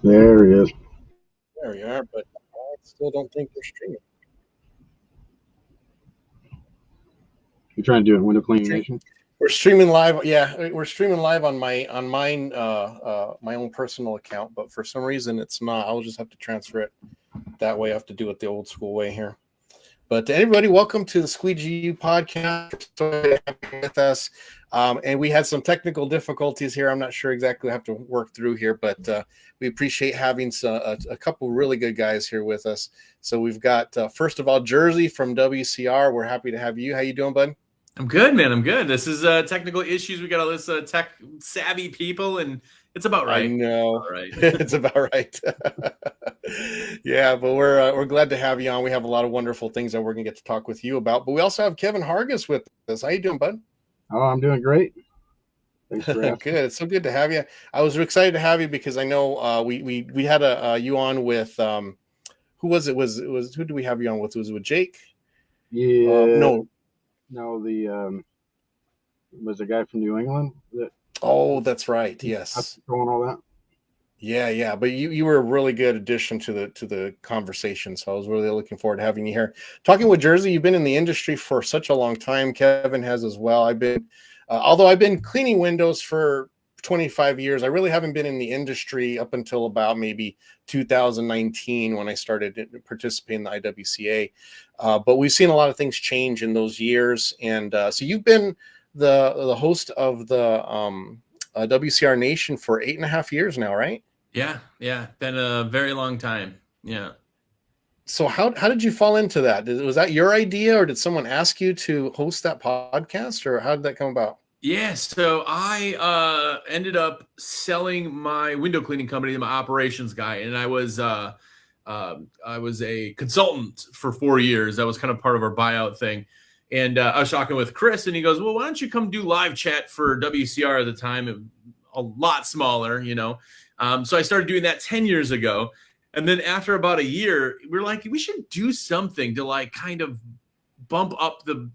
There he is. There you are, but I still don't think you're streaming. You trying to do it Window Cleaning Nation? We're streaming live. Yeah, we're streaming live on mine my own personal account, but for some reason it's not. I'll just have to transfer it that way. I have to do it the old school way here. But everybody, welcome to the Squeegee U Podcast. So happy to have you with us. And we had some technical difficulties here. I'm not sure exactly what I have to work through here, but we appreciate having a couple really good guys here with us. So we've got, first of all, Jersey from WCR. We're happy to have you. How you doing, bud? I'm good, man. I'm good. This is technical issues. We got all this tech savvy people, and it's about right. I know. All right. It's about right. Yeah, but we're glad to have you on. We have a lot of wonderful things that we're gonna get to talk with you about. But we also have Kevin Hargis with us. How you doing, bud? Oh, I'm doing great. Thanks for asking. Good. It's so good to have you. I was excited to have you because I know we had you on with who was it? Was who did we have you on with? Was it with Jake? Yeah. No, was a guy from New England that. Oh, that's right. Yes. Going all that. Yeah. But you were a really good addition to the conversation. So I was really looking forward to having you here. Talking with Jersey, you've been in the industry for such a long time. Kevin has as well. Although I've been cleaning windows for 25 years, I really haven't been in the industry up until about maybe 2019 when I started participating in the IWCA. But we've seen a lot of things change in those years. And so you've been the host of the WCR Nation for 8.5 years now, right? Yeah. Been a very long time. Yeah. So how did you fall into that? Was that your idea, or did someone ask you to host that podcast, or how did that come about? Yeah, so I ended up selling my window cleaning company to my operations guy, and I was a consultant for 4 years. That was kind of part of our buyout thing. And I was talking with Chris, and he goes, well, why don't you come do live chat for WCR at the time? A lot smaller, you know. So I started doing that 10 years ago. And then after about a year, we were like, we should do something to like kind of bump up the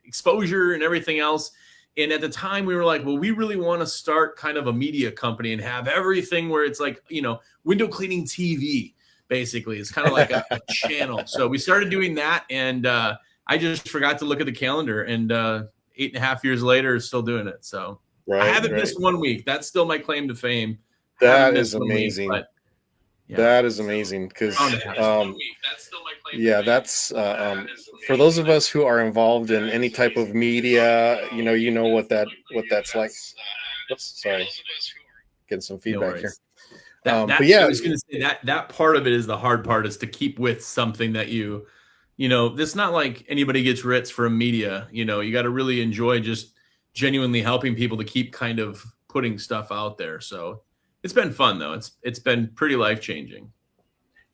exposure and everything else. And at the time we were like, well, we really want to start kind of a media company and have everything where it's like, window cleaning TV, basically. It's kind of like a channel. So we started doing that. And I just forgot to look at the calendar, and 8.5 years later, still doing it. So I haven't missed 1 week. That's still my claim to fame. That is amazing. That is amazing because that's for those of us who are involved in any type of media, you know what that's like. Oops, sorry, getting some feedback here. But yeah, I was going to say that part of it is the hard part, is to keep with something that it's not like anybody gets rich from media. You got to really enjoy just genuinely helping people to keep kind of putting stuff out there. So it's been fun though. It's been pretty life-changing.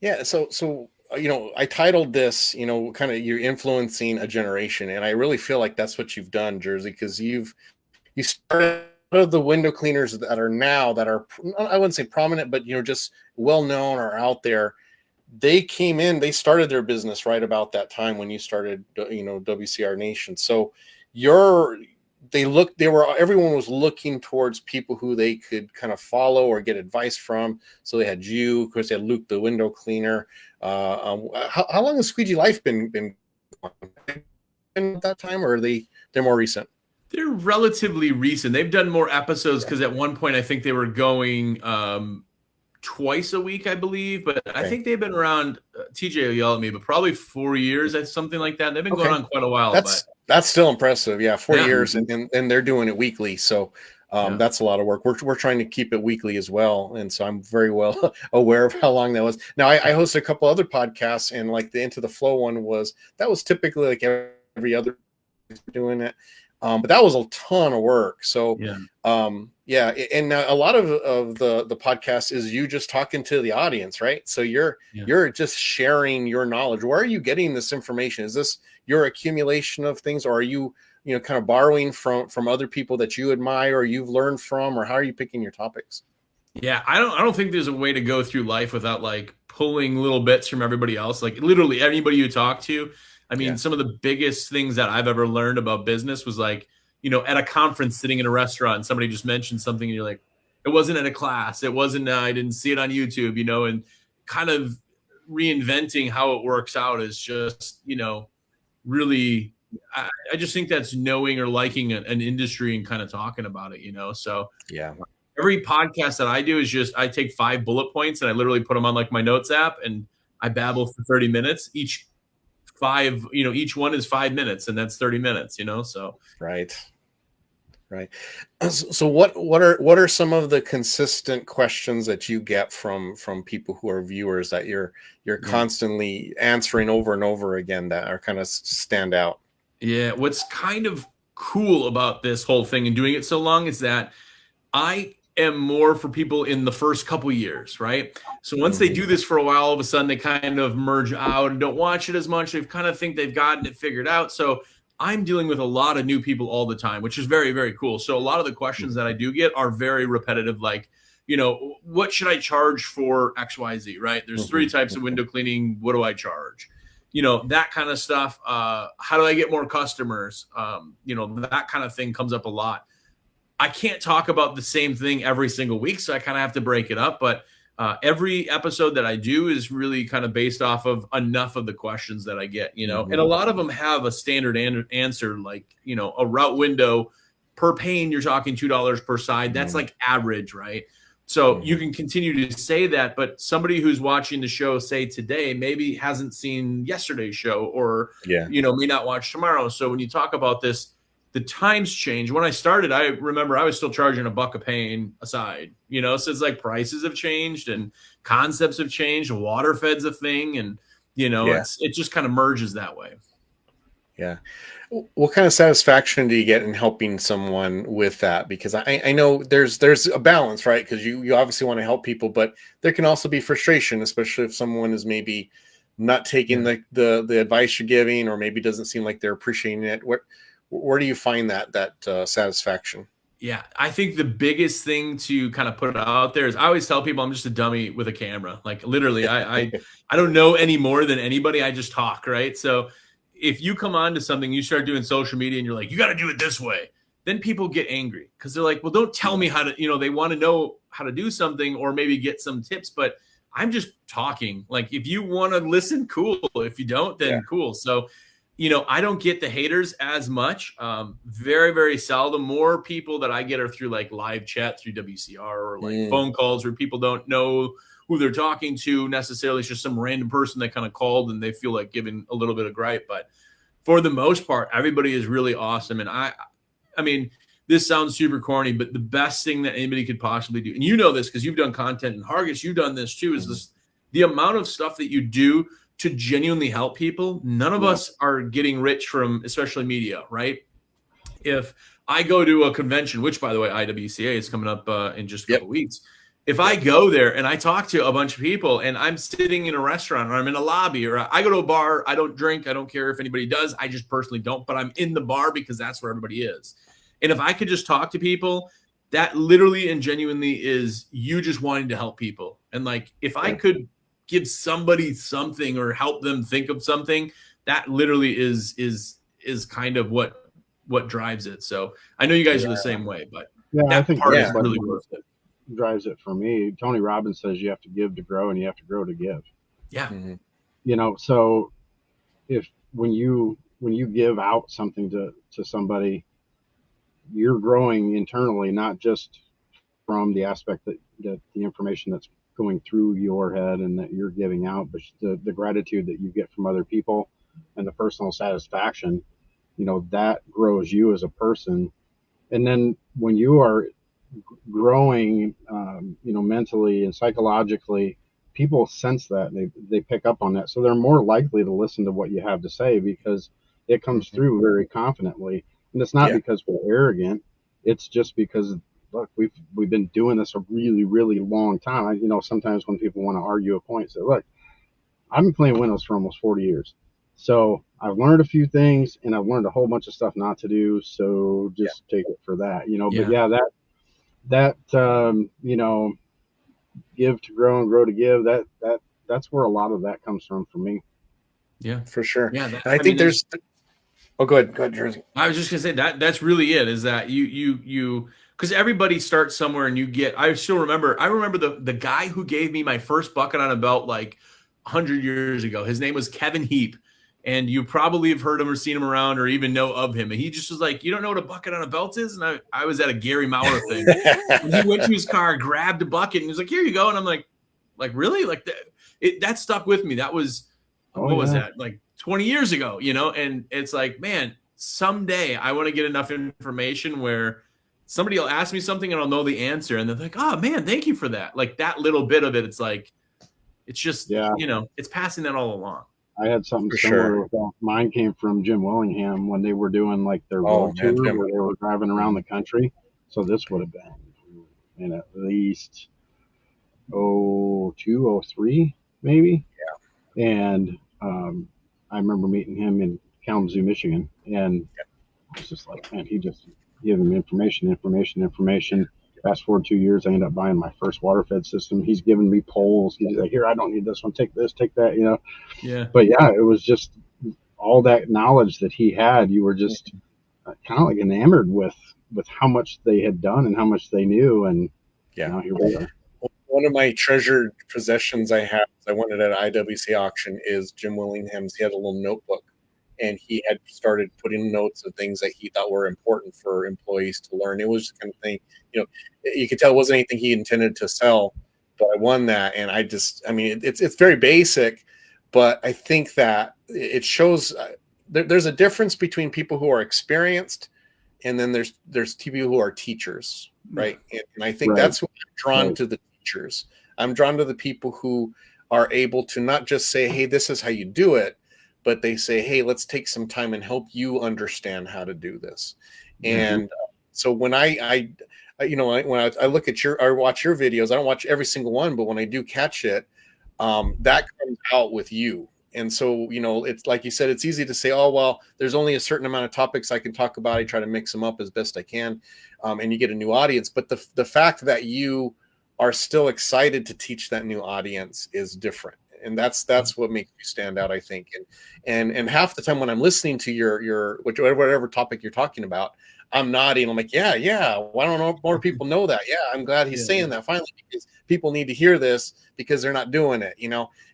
Yeah. So I titled this, kind of you're influencing a generation. And I really feel like that's what you've done, Jersey, because you started the window cleaners that are now, that are, I wouldn't say prominent, but, just well-known or out there. They came in, they started their business right about that time when you started, WCR Nation. So everyone was looking towards people who they could kind of follow or get advice from. So they had you, of course, they had Luke, the window cleaner. How long has Squeegee Life been at that time, or they're more recent? They're relatively recent. They've done more episodes because at one point I think they were going twice a week, I believe. But I think they've been around. TJ will yell at me, but probably 4 years, something like that. They've been going on quite a while. That's still impressive. Yeah, 4 years, and they're doing it weekly. So that's a lot of work. We're trying to keep it weekly as well. And so I'm very well aware of how long that was. Now, I hosted a couple other podcasts, and like the Into the Flow one was typically like every other doing it. But that was a ton of work. So, and a lot of the podcast is you just talking to the audience, right? So you're just sharing your knowledge. Where are you getting this information? Is this your accumulation of things, or are you, kind of borrowing from other people that you admire or you've learned from, or how are you picking your topics? Yeah, I don't think there's a way to go through life without like pulling little bits from everybody else. Like literally anybody you talk to. I mean, some of the biggest things that I've ever learned about business was like, at a conference sitting in a restaurant and somebody just mentioned something and you're like, It wasn't at a class. It wasn't, I didn't see it on YouTube, you know, and kind of reinventing how it works out is just, you know, really, I just think that's knowing or liking an industry and kind of talking about it, you know? So yeah, every podcast that I do is just, I take 5 bullet points and I literally put them on like my notes app and I babble for 30 minutes. Each one is 5 minutes and that's 30 minutes, you know? So, right. So what are some of the consistent questions that you get from people who are viewers that you're constantly answering over and over again that are kind of stand out? Yeah. What's kind of cool about this whole thing and doing it so long is that I am more for people in the first couple years, right? So once they do this for a while, all of a sudden they kind of merge out and don't watch it as much. They kind of think they've gotten it figured out. So I'm dealing with a lot of new people all the time, which is very, very cool. So a lot of the questions that I do get are very repetitive, like, you know, what should I charge for XYZ, right? There's 3 types of window cleaning. What do I charge? You know, that kind of stuff. How do I get more customers? You know, that kind of thing comes up a lot. I can't talk about the same thing every single week, so I kind of have to break it up. But every episode that I do is really kind of based off of enough of the questions that I get, you know, and a lot of them have a standard answer, like, you know, a route window per pane, you're talking $2 per side. That's like average, right? So you can continue to say that, but somebody who's watching the show, say today, maybe hasn't seen yesterday's show or, you know, may not watch tomorrow. So when you talk about this, the times change. When I started, I remember I was still charging $1 a pane a side, you know, so it's like prices have changed and concepts have changed. Water fed's a thing. And, you know, it just kind of merges that way. Yeah. What kind of satisfaction do you get in helping someone with that? Because I know there's a balance, right? Because you obviously want to help people, but there can also be frustration, especially if someone is maybe not taking the advice you're giving, or maybe doesn't seem like they're appreciating it. Where do you find that satisfaction? Yeah, I think the biggest thing to kind of put out there is I always tell people I'm just a dummy with a camera. Like literally, I don't know any more than anybody. I just talk, right? So if you come on to something, you start doing social media and you're like, you got to do it this way. Then people get angry because they're like, well, don't tell me how to, you know, they want to know how to do something or maybe get some tips, but I'm just talking. Like if you want to listen, cool. If you don't, then cool. So you know, I don't get the haters as much. Very, very seldom. More people that I get are through like live chat through WCR or like phone calls where people don't know who they're talking to necessarily. It's just some random person that kind of called and they feel like giving a little bit of gripe. But for the most part, everybody is really awesome. And I mean, this sounds super corny, but the best thing that anybody could possibly do, and you know this because you've done content in Hargis, you've done this too, is this the amount of stuff that you do to genuinely help people. None of us are getting rich from, especially media, right? If I go to a convention, which by the way, WCR is coming up in just a couple weeks. If I go there and I talk to a bunch of people and I'm sitting in a restaurant or I'm in a lobby or I go to a bar, I don't drink. I don't care if anybody does. I just personally don't, but I'm in the bar because that's where everybody is. And if I could just talk to people, that literally and genuinely is you just wanting to help people. And like, if I could give somebody something or help them think of something, that literally is kind of what drives it. So I know you guys are the same way, but I think part is really worth it. Drives it for me. Tony Robbins says you have to give to grow and you have to grow to give. Yeah. You know, so if when you give out something to somebody, you're growing internally, not just from the aspect that the information that's going through your head and that you're giving out, but the gratitude that you get from other people and the personal satisfaction, you know, that grows you as a person. And then when you are growing, you know, mentally and psychologically, people sense that they pick up on that. So they're more likely to listen to what you have to say because it comes through very confidently. And it's not because we're arrogant. It's just because look, we've been doing this a really, really long time. You know, sometimes when people want to argue a point, say, look, I've been playing Windows for almost 40 years. So I've learned a few things and I've learned a whole bunch of stuff not to do. So just take it for that, you know, but that you know, give to grow and grow to give, that's where a lot of that comes from for me. Yeah, for sure. Yeah. I think there's go ahead, Jersey. I was just gonna say that's really it, is that you because because everybody starts somewhere, and I remember the guy who gave me my first bucket on a belt like 100 years ago. His name was Kevin Heap. And you probably have heard him or seen him around or even know of him. And he just was like, you don't know what a bucket on a belt is? And I was at a Gary Maurer thing. And he went to his car, grabbed a bucket, and he was like, here you go. And I'm like really? Like that stuck with me. That was, what was that? Like 20 years ago, And it's like, man, someday I want to get enough information where somebody will ask me something and I'll know the answer. And they're like, oh, man, thank you for that. Like that little bit of it. It's like, it's just, it's passing that all along. I had something similar with that. Mine came from Jim Willingham when they were doing like their road tour where they were driving around the country. So this would have been in at least 02, maybe. Yeah. And I remember meeting him in Kalamazoo, Michigan. And I was just like, man, he just giving me information. Fast forward 2 years, I ended up buying my first water fed system. He's giving me poles. He's like, here, I don't need this one. Take this, take that, Yeah. But yeah, it was just all that knowledge that he had. You were just kind of like enamored with how much they had done and how much they knew. And now here we are. One of my treasured possessions I have, I wanted at an IWC auction, is Jim Willingham's. He had a little notebook. And he had started putting notes of things that he thought were important for employees to learn. It was the kind of thing, you could tell it wasn't anything he intended to sell, but I won that. And it's very basic, but I think that it shows there's a difference between people who are experienced and then there's people who are teachers, right? And I think that's what I'm drawn to, the teachers. I'm drawn to the people who are able to not just say, hey, this is how you do it, but they say, hey, let's take some time and help you understand how to do this. Mm-hmm. And so when I look at I watch your videos, I don't watch every single one, but when I do catch it, that comes out with you. And so, it's like you said, it's easy to say, oh, well, there's only a certain amount of topics I can talk about. I try to mix them up as best I can. And you get a new audience. But the fact that you are still excited to teach that new audience is different. And that's what makes you stand out, I think. And half the time when I'm listening to your whatever topic you're talking about, I'm nodding. I'm like, yeah. Why don't more people know that? Yeah, I'm glad he's saying that finally, because people need to hear this because they're not doing it,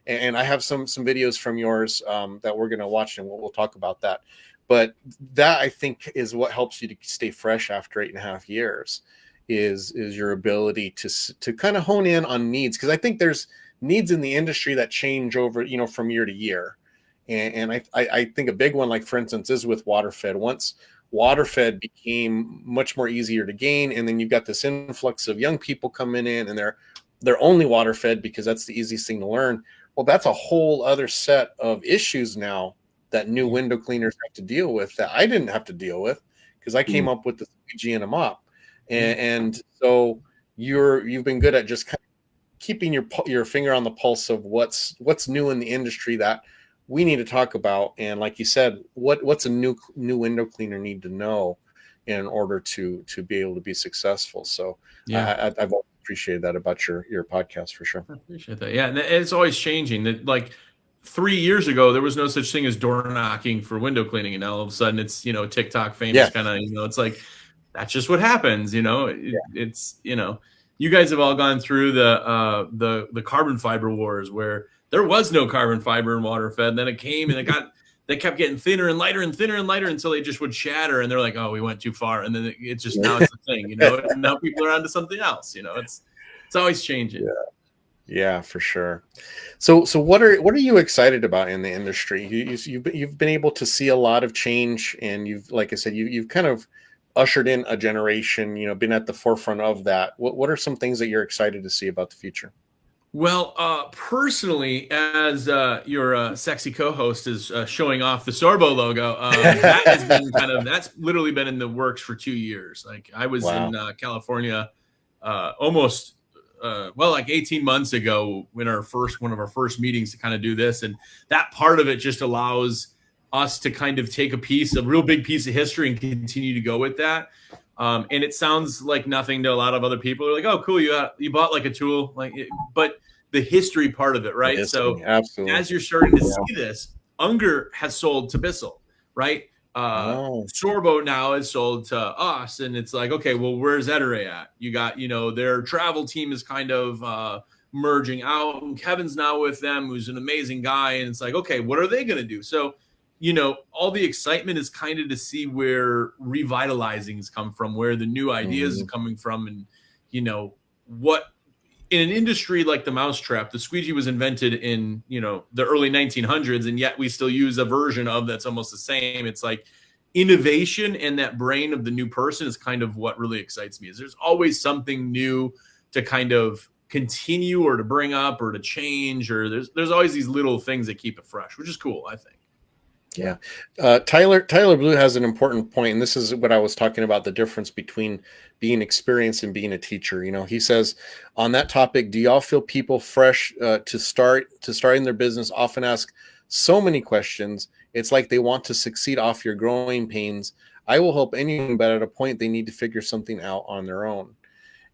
And I have some videos from yours that we're going to watch, and we'll talk about that. But that, I think, is what helps you to stay fresh after 8.5 years, is your ability to kind of hone in on needs, because I think there's needs in the industry that change over, from year to year. And I think a big one, like for instance, is with waterfed. Once waterfed became much more easier to gain, and then you've got this influx of young people coming in, and they're only waterfed because that's the easiest thing to learn. Well, that's a whole other set of issues now that new window cleaners have to deal with that I didn't have to deal with because I came up with the Squeegee and a mop. And so you've been good at just kind of keeping your finger on the pulse of what's new in the industry that we need to talk about. And like you said, what's a new window cleaner need to know in order to be able to be successful. So I've appreciated that about your podcast for sure. I appreciate that. Yeah. And it's always changing. That, like 3 years ago, there was no such thing as door knocking for window cleaning. And now all of a sudden it's, TikTok famous kind of, it's like, that's just what happens. It's, you guys have all gone through the carbon fiber wars where there was no carbon fiber in waterfed. And then it came and they kept getting thinner and lighter and thinner and lighter until they just would shatter. And they're like, oh, we went too far. And then it's just, now it's a thing, and now people are onto something else, it's always changing. Yeah, for sure. So what are you excited about in the industry? You've been able to see a lot of change, and like I said, you've kind of ushered in a generation, been at the forefront of that. What are some things that you're excited to see about the future? Well, personally, as your sexy co-host is showing off the Sorbo logo, that has been that's literally been in the works for 2 years. Like I was in California almost like 18 months ago when one of our first meetings to kind of do this, and that part of it just allows us to kind of take a real big piece of history and continue to go with that. And it sounds like nothing to a lot of other people. They're like, "Oh, cool, you bought like a tool," but the history part of it, right? So absolutely. As you're starting to see this, Unger has sold to Bissell, right? Sorbo now is sold to us, and it's like, okay, well, where's Ettore at? You got, their travel team is kind of merging out, and Kevin's now with them, who's an amazing guy, and it's like, okay, what are they going to do? So, all the excitement is kind of to see where revitalizing's come from, where the new ideas are coming from, and what in an industry like the mousetrap, the squeegee was invented in, the early 1900s, and yet we still use a version of that's almost the same. It's like innovation and that brain of the new person is kind of what really excites me. Is there's always something new to kind of continue or to bring up or to change, or there's always these little things that keep it fresh, which is cool, I think. Yeah. Tyler Blue has an important point, and this is what I was talking about, the difference between being experienced and being a teacher. He says on that topic, do y'all feel people fresh to starting their business often ask so many questions? It's like they want to succeed off your growing pains. I will help anyone, but at a point they need to figure something out on their own.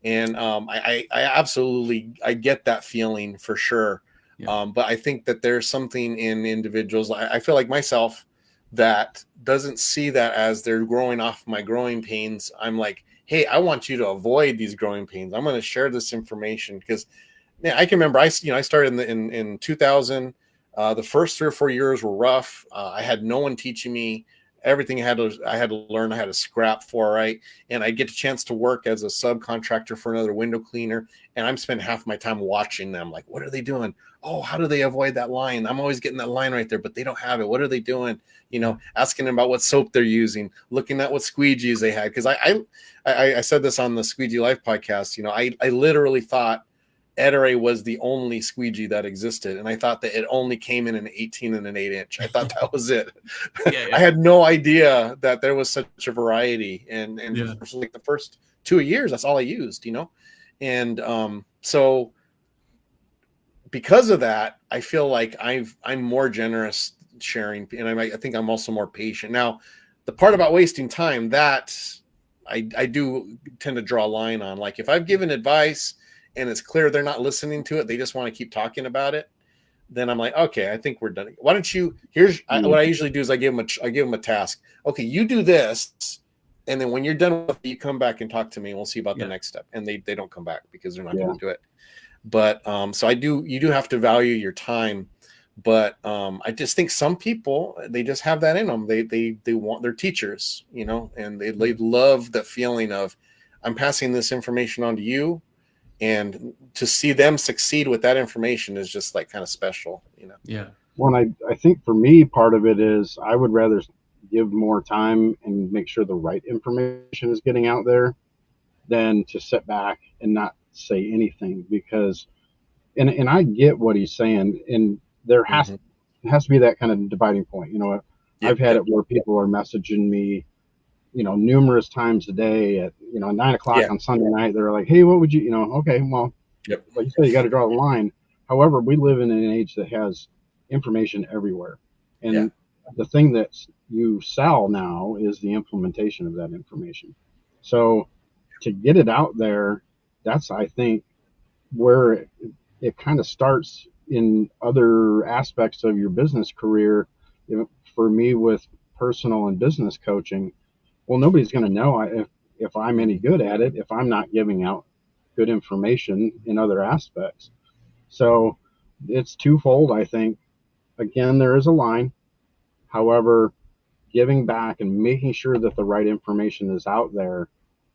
And I absolutely, I get that feeling for sure. Yeah. But I think that there's something in individuals, I feel like myself, that doesn't see that as they're growing off my growing pains. I'm like, hey, I want you to avoid these growing pains. I'm going to share this information because I can remember I started in 2000. The first 3 or 4 years were rough. I had no one teaching me. Everything I had to learn, I had to scrap for, right? And I get a chance to work as a subcontractor for another window cleaner, and I'm spending half my time watching them. Like, what are they doing? Oh, how do they avoid that line? I'm always getting that line right there, but they don't have it. What are they doing? Asking them about what soap they're using, looking at what squeegees they had. Because I said this on the Squeegee Life podcast. I literally thought Ettore was the only squeegee that existed, and I thought that it only came in an 18 and an 8-inch. I thought that was it. Yeah. I had no idea that there was such a variety, and for like the first 2 years, that's all I used, and so because of that, I feel like I'm more generous sharing, and I think I'm also more patient. Now, the part about wasting time, that I do tend to draw a line on. Like, if I've given advice and it's clear they're not listening to it, they just want to keep talking about it, then I'm like, okay, I think we're done. Why don't you, what I usually do is I give them a task. Okay, you do this, and then when you're done with it, you come back and talk to me, and we'll see about the next step. And they don't come back because they're not going to do it. But so you do have to value your time. But I just think some people, they just have that in them. They want, they're teachers, and they love the feeling of, I'm passing this information on to you. And to see them succeed with that information is just like kind of special, Yeah. Well, I think for me, part of it is I would rather give more time and make sure the right information is getting out there than to sit back and not say anything, because, and I get what he's saying, and there has to be that kind of dividing point. I've had it where people are messaging me, numerous times a day at, 9 o'clock on Sunday night. They're like, hey, what would you, okay, well, like you said, you got to draw the line. However, we live in an age that has information everywhere. And the thing that you sell now is the implementation of that information. So to get it out there, that's, I think, where it kind of starts in other aspects of your business career. For me, with personal and business coaching, well, nobody's going to know if I'm any good at it if I'm not giving out good information in other aspects. So it's twofold, I think. Again, there is a line. However, giving back and making sure that the right information is out there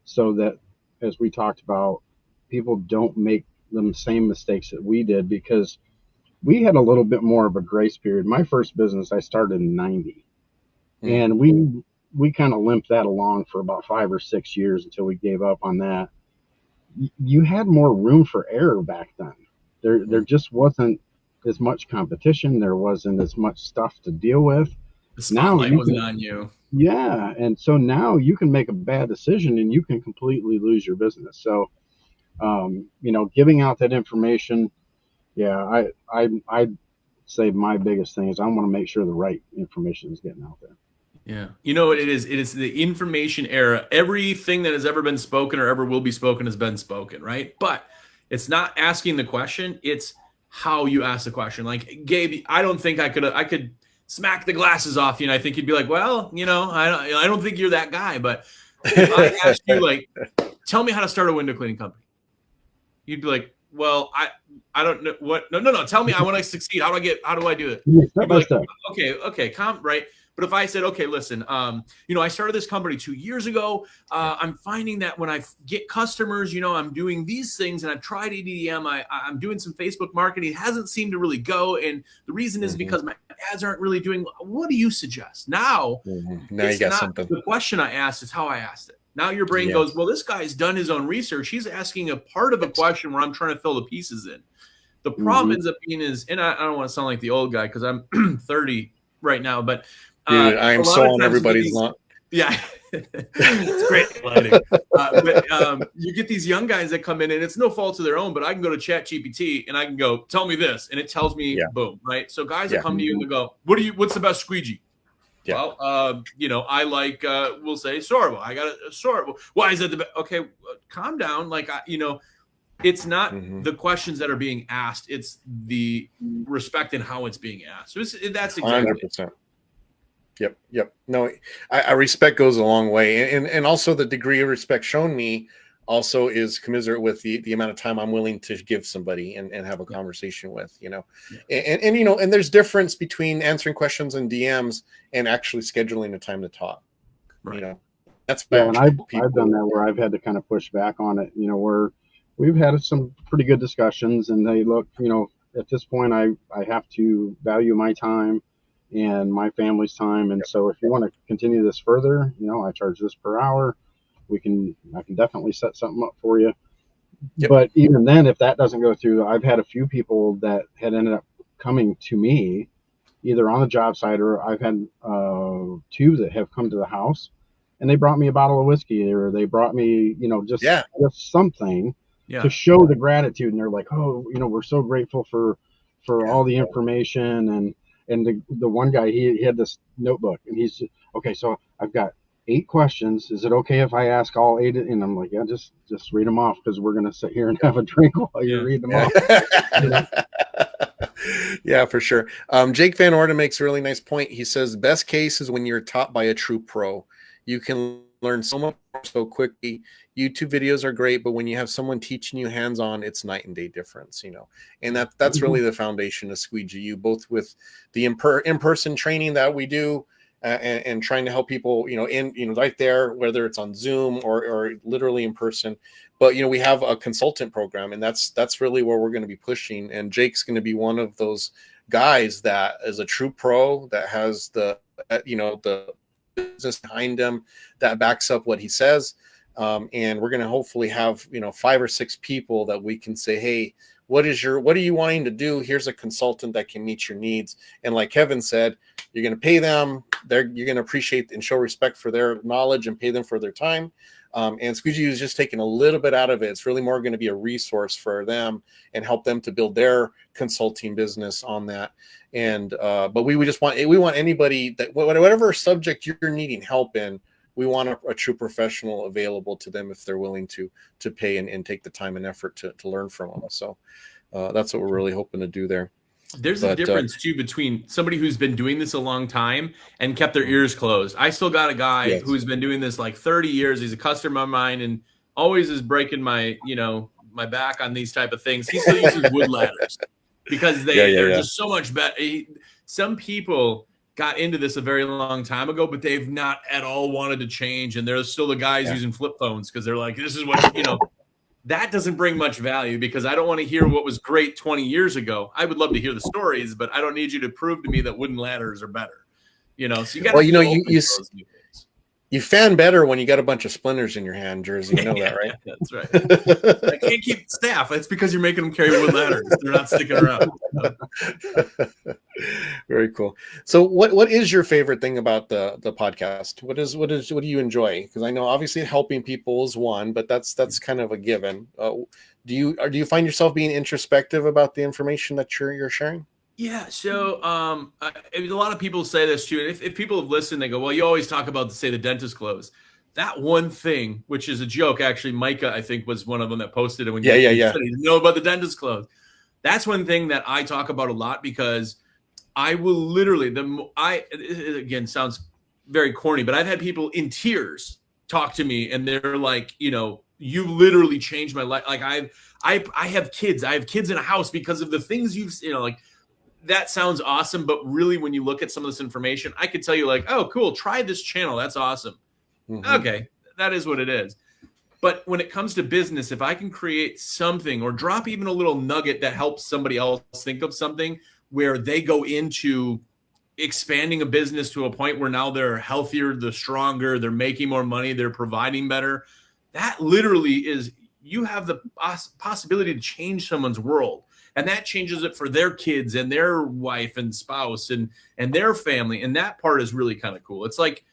so that, as we talked about, people don't make the same mistakes that we did, because we had a little bit more of a grace period. My first business, I started in 90. And we kind of limped that along for about 5 or 6 years until we gave up on that. You had more room for error back then. There just wasn't as much competition. There wasn't as much stuff to deal with. The spotlight wasn't on you. Yeah, and so now you can make a bad decision and you can completely lose your business. So, giving out that information, I'd say my biggest thing is I want to make sure the right information is getting out there. Yeah. You know what it is? It is the information era. Everything that has ever been spoken or ever will be spoken has been spoken, right? But it's not asking the question. It's how you ask the question. Like, Gabe, I don't think I could smack the glasses off you, and I think you'd be like, well, I don't think you're that guy. But if I asked you, like, tell me how to start a window cleaning company, you'd be like, well, I don't know what. No. Tell me, I want to succeed. How do I do it? You'd be like, okay, right. But if I said, okay, listen, I started this company 2 years ago. I'm finding that when I get customers, I'm doing these things, and I've tried EDM. I'm doing some Facebook marketing. It hasn't seemed to really go. And the reason is because my ads aren't really doing. What do you suggest? Now you got something. The question I asked is how I asked it. Now your brain goes, well, this guy's done his own research. He's asking a part of a question where I'm trying to fill the pieces in. The problem ends up being and I don't want to sound like the old guy because I'm 30 right now, but dude, I am so on everybody's lawn. Yeah, it's great lighting. But you get these young guys that come in, and it's no fault of their own. But I can go to ChatGPT and I can go, tell me this, and it tells me, boom, right? So guys that come to you and they go, what's the best squeegee? Yeah. Well, I like, we'll say Sorbo. I got a Sorbo. Why is that the best? Okay, calm down. Like, it's not the questions that are being asked. It's the respect and how it's being asked. So that's exactly 100%. Yep. No, I respect goes a long way. And also the degree of respect shown me also is commiserate with the amount of time I'm willing to give somebody and have a conversation with, and there's difference between answering questions in DMs and actually scheduling a time to talk, right. That's and I've done that where I've had to kind of push back on it, where we've had some pretty good discussions, and they look, at this point I have to value my time and my family's time. And so if you want to continue this further, I charge this per hour. I can definitely set something up for you. Yep. But even then, if that doesn't go through, I've had a few people that had ended up coming to me either on the job site, or I've had two that have come to the house and they brought me a bottle of whiskey, or they brought me, just something to show the gratitude. And they're like, oh, we're so grateful for all the information. And the one guy, he had this notebook, and he's okay. So I've got 8 questions. Is it okay if I ask all 8? And I'm like, yeah, just read them off, because we're gonna sit here and have a drink while you read them off. Yeah, for sure. Jake Van Orden makes a really nice point. He says, best case is when you're taught by a true pro. You can learn so much so quickly. YouTube videos are great, but when you have someone teaching you hands-on, it's night and day difference, and that's really the foundation of Squeegee U, both with the in-person training that we do and trying to help people, right there, whether it's on Zoom or literally in person. But, we have a consultant program, and that's really where we're going to be pushing. And Jake's going to be one of those guys that is a true pro that has the business behind him that backs up what he says. And we're going to hopefully have, 5 or 6 people that we can say, hey, what are you wanting to do? Here's a consultant that can meet your needs. And like Kevin said, you're going to pay them. You're going to appreciate and show respect for their knowledge and pay them for their time. And Squeegee U is just taking a little bit out of it. It's really more going to be a resource for them and help them to build their consulting business on that. And but we want anybody that whatever subject you're needing help in, we want a true professional available to them if they're willing to pay and take the time and effort to learn from them. So that's what we're really hoping to do there. There's a difference too between somebody who's been doing this a long time and kept their ears closed. I still got a guy who's been doing this like 30 years. He's a customer of mine and always is breaking my back on these type of things. He still uses wood ladders because they're just so much better. Some people got into this a very long time ago, but they've not at all wanted to change. And they're still the guys using flip phones because they're like, this is what, that doesn't bring much value because I don't want to hear what was great 20 years ago. I would love to hear the stories, but I don't need you to prove to me that wooden ladders are better. So you got you fan better when you got a bunch of splinters in your hand, Jersey. You know that, right? That's right. I can't keep staff. That's because you're making them carry wood ladders. They're not sticking around. Very cool. So what is your favorite thing about the podcast? What do you enjoy? Because I know obviously helping people is one, but that's kind of a given. Do you find yourself being introspective about the information that you're sharing? Yeah. So a lot of people say this too. And if people have listened, they go, well, you always talk about, say, the dentist clothes. That one thing, which is a joke, actually, Micah, I think, was one of them that posted it when you said he didn't know about the dentist clothes. That's one thing that I talk about a lot because I will literally, again, sounds very corny, but I've had people in tears talk to me and they're like, you literally changed my life. Like I have kids. I have kids in a house because of the things like that sounds awesome. But really, when you look at some of this information, I could tell you like, oh, cool, try this channel. That's awesome. Mm-hmm. Okay, that is what it is. But when it comes to business, if I can create something or drop even a little nugget that helps somebody else think of something where they go into expanding a business to a point where now they're healthier, they're stronger, they're making more money, they're providing better, that literally is, you have the possibility to change someone's world. And that changes it for their kids and their wife and spouse and their family. And that part is really kind of cool. It's like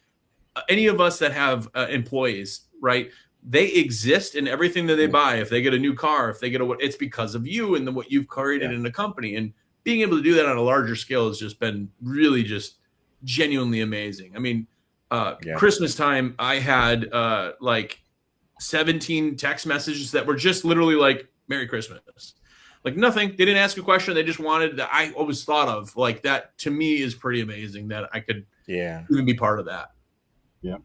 any of us that have employees, right? They exist in everything that they buy. If they get a new car, if they get it's because of you and what you've created in the company. And being able to do that on a larger scale has just been really just genuinely amazing. I mean, Christmas time, I had like 17 text messages that were just literally like, Merry Christmas. Like nothing. They didn't ask a question. They just wanted that. I always thought of like that. To me is pretty amazing that I could even be part of that.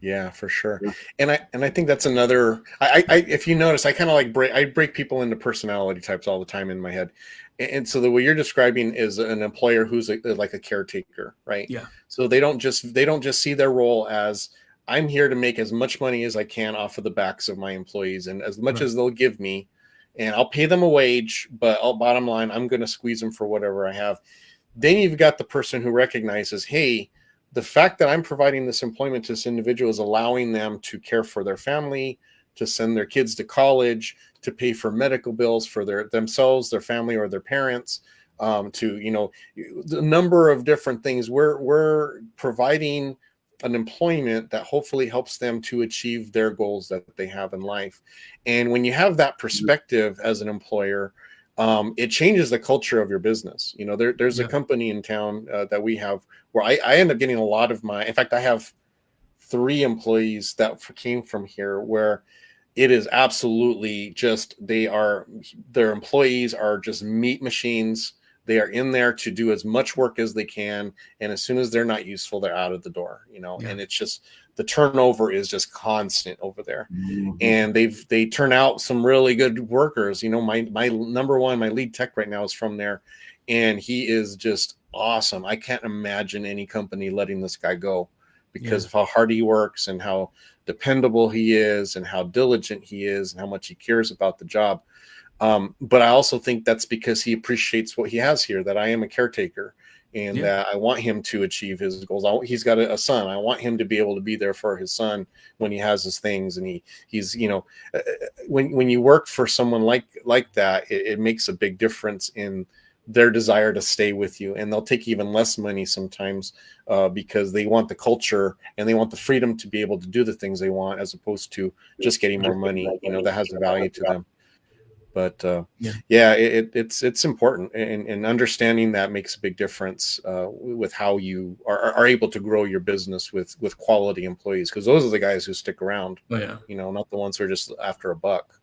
Yeah, for sure. Yeah. And I think that's another, I if you notice, I kind of like break people into personality types all the time in my head. And so the way you're describing is an employer who's like a caretaker, right? Yeah. So they don't just see their role as, I'm here to make as much money as I can off of the backs of my employees and as much as they'll give me, and I'll pay them a wage, but bottom line, I'm going to squeeze them for whatever I have. Then you've got the person who recognizes, hey, the fact that I'm providing this employment to this individual is allowing them to care for their family, to send their kids to college, to pay for medical bills for themselves, their family, or their parents, to, the number of different things. We're providing an employment that hopefully helps them to achieve their goals that they have in life. And when you have that perspective as an employer, it changes the culture of your business. There's a company in town that we have where I end up getting a lot of in fact, I have 3 employees that came from here where it is absolutely just, their employees are just meat machines. They are in there to do as much work as they can. And as soon as they're not useful, they're out of the door, and it's just, the turnover is just constant over there. Mm-hmm. And they turn out some really good workers. My number one, my lead tech right now is from there, and he is just awesome. I can't imagine any company letting this guy go because of how hard he works and how dependable he is and how diligent he is and how much he cares about the job. But I also think that's because he appreciates what he has here, that I am a caretaker and that I want him to achieve his goals. He's got a son. I want him to be able to be there for his son when he has his things. And he's, when you work for someone like that, it makes a big difference in their desire to stay with you. And they'll take even less money sometimes because they want the culture and they want the freedom to be able to do the things they want, as opposed to just getting more money, that has a value to them. But it's important, and understanding that makes a big difference with how you are able to grow your business with quality employees, because those are the guys who stick around. Not the ones who are just after a buck.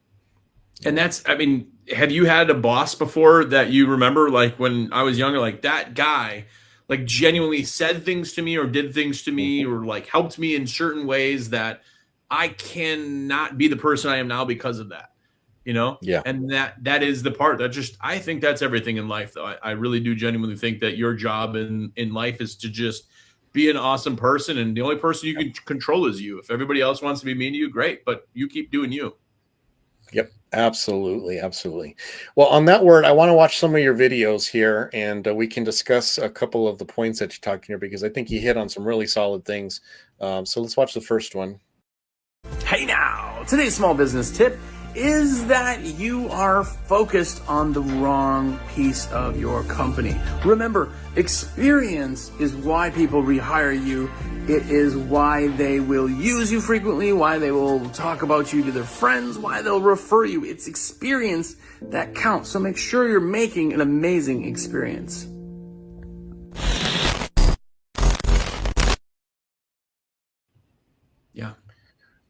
And have you had a boss before that you remember, like when I was younger, like that guy, like genuinely said things to me or did things to me or like helped me in certain ways that I cannot be the person I am now because of that? And that is the part that I think that's everything in life, though. I really do genuinely think that your job in life is to just be an awesome person, and the only person you can control is you. If everybody else wants to be mean to you, great, but you keep doing you. Yep, absolutely. Well, on that word, I want to watch some of your videos here, and we can discuss a couple of the points that you're talking here, because I think you hit on some really solid things. So let's watch the first one. Hey now, today's small business tip is that you are focused on the wrong piece of your company. Remember, experience is why people rehire you. It is why they will use you frequently, why they will talk about you to their friends, why they'll refer you. It's experience that counts. So make sure you're making an amazing experience. Yeah.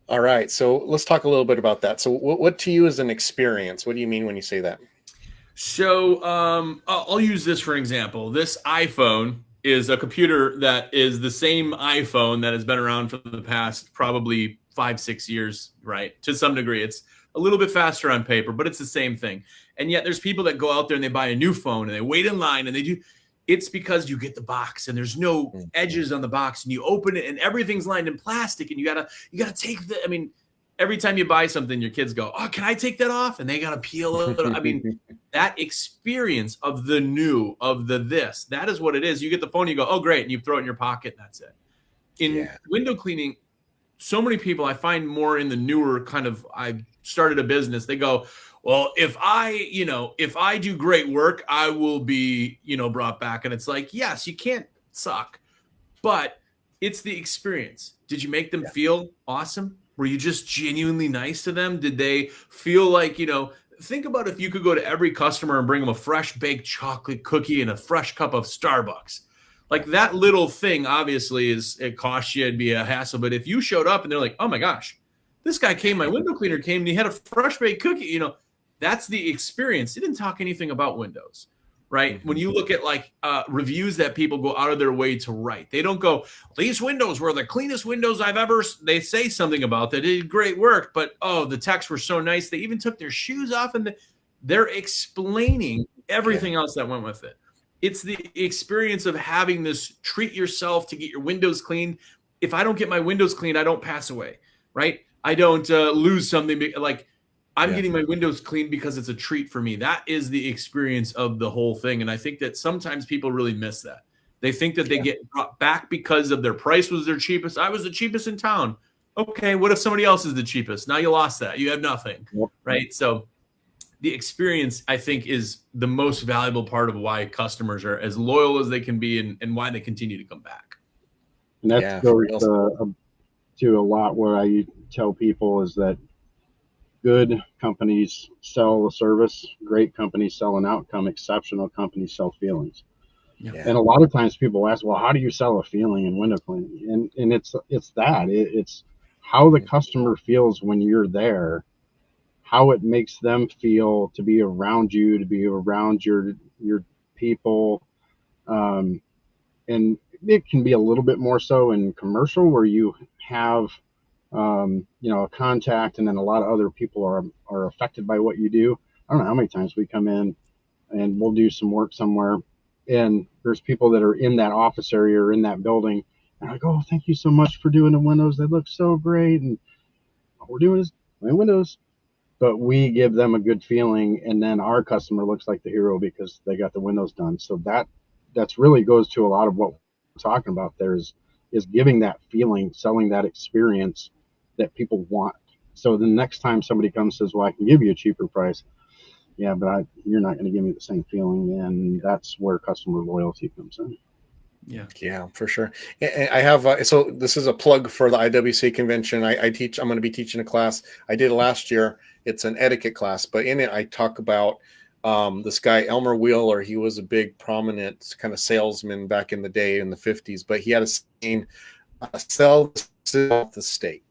All right, so let's talk a little bit about that. So what to you is an experience? What do you mean when you say that? So I'll use this for an example. This iPhone is a computer that is the same iPhone that has been around for the past probably 5-6 years, right? To some degree, it's a little bit faster on paper, but it's the same thing. And yet there's people that go out there and they buy a new phone and they wait in line and they do. It's because you get the box and there's no edges on the box and you open it and everything's lined in plastic and you gotta take the. I mean, every time you buy something, your kids go, "Oh, can I take that off?" And they gotta peel it. I mean, that experience of the new, of the this, that is what it is. You get the phone, you go, "Oh, great," and you throw it in your pocket, and that's it. In window cleaning, so many people I find more in the newer kind of, I've started a business, they go, well, if I do great work, I will be, brought back. And it's like, yes, you can't suck, but it's the experience. Did you make them feel awesome? Were you just genuinely nice to them? Did they feel like, think about if you could go to every customer and bring them a fresh baked chocolate cookie and a fresh cup of Starbucks. Like that little thing, obviously, it costs you, it'd be a hassle. But if you showed up and they're like, oh my gosh, this guy came, my window cleaner came and he had a fresh baked cookie, that's the experience. He didn't talk anything about windows, right? Mm-hmm. When you look at reviews that people go out of their way to write, they don't go, these windows were the cleanest windows I've ever, they say something about, they did great work, but the techs were so nice. They even took their shoes off and they're explaining everything else that went with it. It's the experience of having this treat yourself to get your windows cleaned. If I don't get my windows cleaned, I don't pass away, right? I don't lose something. Like I'm getting my windows cleaned because it's a treat for me. That is the experience of the whole thing. And I think that sometimes people really miss that. They think that they get brought back because of their price was their cheapest. I was the cheapest in town. Okay, what if somebody else is the cheapest? Now you lost that. You have nothing, right? So the experience, I think, is the most valuable part of why customers are as loyal as they can be and why they continue to come back. And that goes to a lot where I tell people is that good companies sell a service, great companies sell an outcome, exceptional companies sell feelings. Yeah. And a lot of times people ask, well, how do you sell a feeling in window cleaning? And it's how the customer feels when you're there, how it makes them feel to be around you, to be around your people. And it can be a little bit more so in commercial where you have a contact and then a lot of other people are affected by what you do. I don't know how many times we come in and we'll do some work somewhere and there's people that are in that office area or in that building and I go, oh, thank you so much for doing the windows. They look so great. And what we're doing is doing windows, but we give them a good feeling. And then our customer looks like the hero because they got the windows done. So that's really goes to a lot of what we're talking about there is giving that feeling, selling that experience that people want. So the next time somebody comes and says, well, I can give you a cheaper price. Yeah, but you're not going to give me the same feeling. And that's where customer loyalty comes in. Yeah, for sure. I have, so this is a plug for the IWC convention. I'm going to be teaching a class. I did it last year. It's an etiquette class, but in it, I talk about this guy, Elmer Wheeler. He was a big prominent kind of salesman back in the day in the 50s, but he had a saying, sell the steak.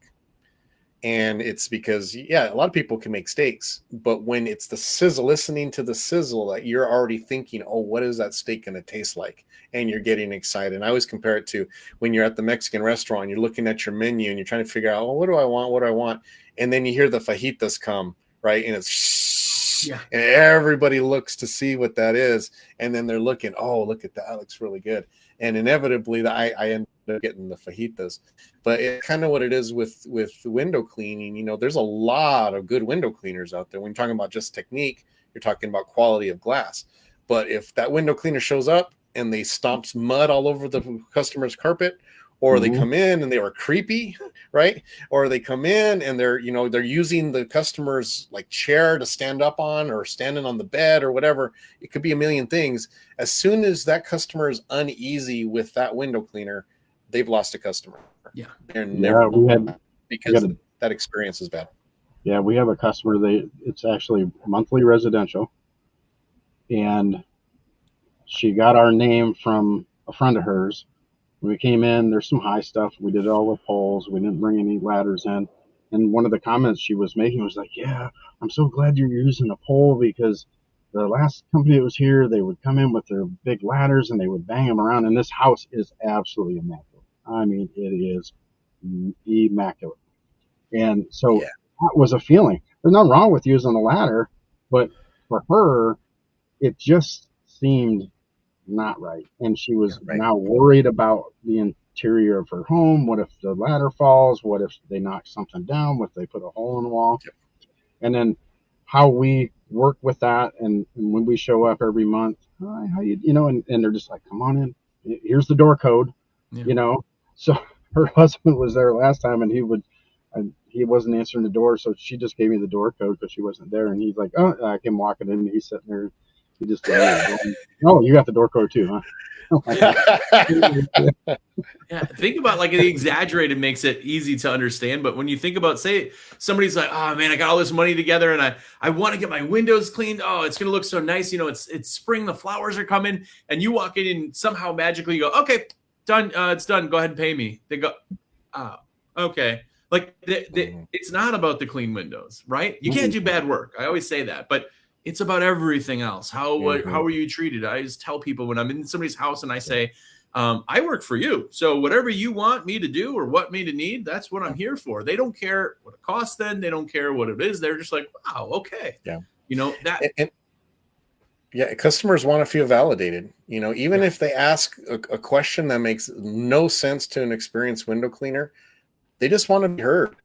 And it's because, a lot of people can make steaks, but when it's the sizzle, listening to the sizzle, that you're already thinking, oh, what is that steak going to taste like? And you're getting excited. And I always compare it to when you're at the Mexican restaurant, you're looking at your menu and you're trying to figure out, oh, what do I want? And then you hear the fajitas come, right? And it's, and everybody looks to see what that is. And then they're looking, oh, look at that. That looks really good. And inevitably I end up getting the fajitas. But it's kind of what it is with window cleaning. There's a lot of good window cleaners out there. When you're talking about just technique, you're talking about quality of glass. But if that window cleaner shows up and they stomps mud all over the customer's carpet, or they come in and they were creepy, right? Or they come in and they're using the customer's like chair to stand up on or standing on the bed or whatever. It could be a million things. As soon as that customer is uneasy with that window cleaner, they've lost a customer. Yeah. They're never because that experience is bad. Yeah, we have a customer, it's actually monthly residential. And she got our name from a friend of hers. When we came in, there's some high stuff. We did it all with poles. We didn't bring any ladders in. And one of the comments she was making was like, yeah, I'm so glad you're using a pole because the last company that was here, they would come in with their big ladders and they would bang them around. And this house is absolutely immaculate. I mean, it is immaculate. And so that was a feeling. There's nothing wrong with using a ladder, but for her, it just seemed not right. And she was now worried about the interior of her home. What if the ladder falls? What if they knock something down? What if they put a hole in the wall? And then how we work with that. And when we show up every month, hi, how you know, and they're just like, come on in. Here's the door code, you know. So her husband was there last time, and he wasn't answering the door, so she just gave me the door code because she wasn't there. And he's like, oh, I came walking in, and he's sitting there. He just oh, you got the door code too, huh? Yeah, think about like the exaggerated makes it easy to understand, but when you think about, say somebody's like, oh man, I got all this money together and I want to get my windows cleaned. Oh, it's gonna look so nice, you know, it's spring, the flowers are coming, and you walk in and somehow magically you go, okay, done, it's done, go ahead and pay me. They go, oh, okay. Like it's not about the clean windows, right? You can't do bad work. I always say that, but it's about everything else. How are you treated? I just tell people when I'm in somebody's house and I say, I work for you. So whatever you want me to do or what me to need, that's what I'm here for. They don't care what it costs then. They don't care what it is. They're just like, wow, okay. Yeah. You know, that. Yeah, customers want to feel validated. You know, even if they ask a question that makes no sense to an experienced window cleaner, they just want to be heard.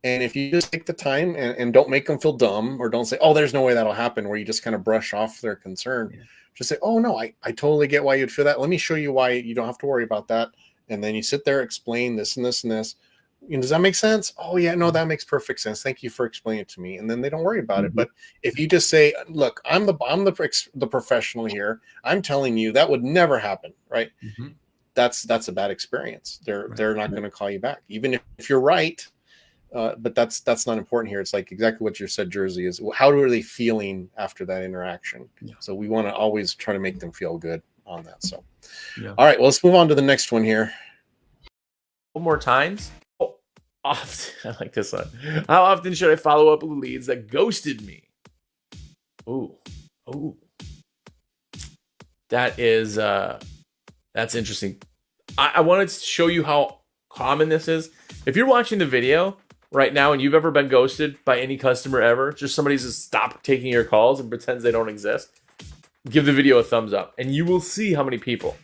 And if you just take the time and don't make them feel dumb, or don't say, oh, there's no way that'll happen, where you just kind of brush off their concern. Yeah. Just say, oh, no, I totally get why you'd feel that. Let me show you why you don't have to worry about that. And then you sit there, explain this and this and this. You know, does that make sense? Oh, yeah, no, that makes perfect sense. Thank you for explaining it to me. And then they don't worry about it. But if you just say, look, I'm the professional here. I'm telling you that would never happen, right? Mm-hmm. That's a bad experience. They're not going to call you back, even if you're right. But that's not important here. It's like exactly what you said, Jersey, is how are they feeling after that interaction? Yeah. So we want to always try to make them feel good on that. So, all right, well, let's move on to the next one here. One more times. Oh, often, I like this one. How often should I follow up with leads that ghosted me? Oh, that is that's interesting. I wanted to show you how common this is. If you're watching the video right now and you've ever been ghosted by any customer ever, just somebody's just stopped taking your calls and pretends they don't exist, give the video a thumbs up and you will see how many people.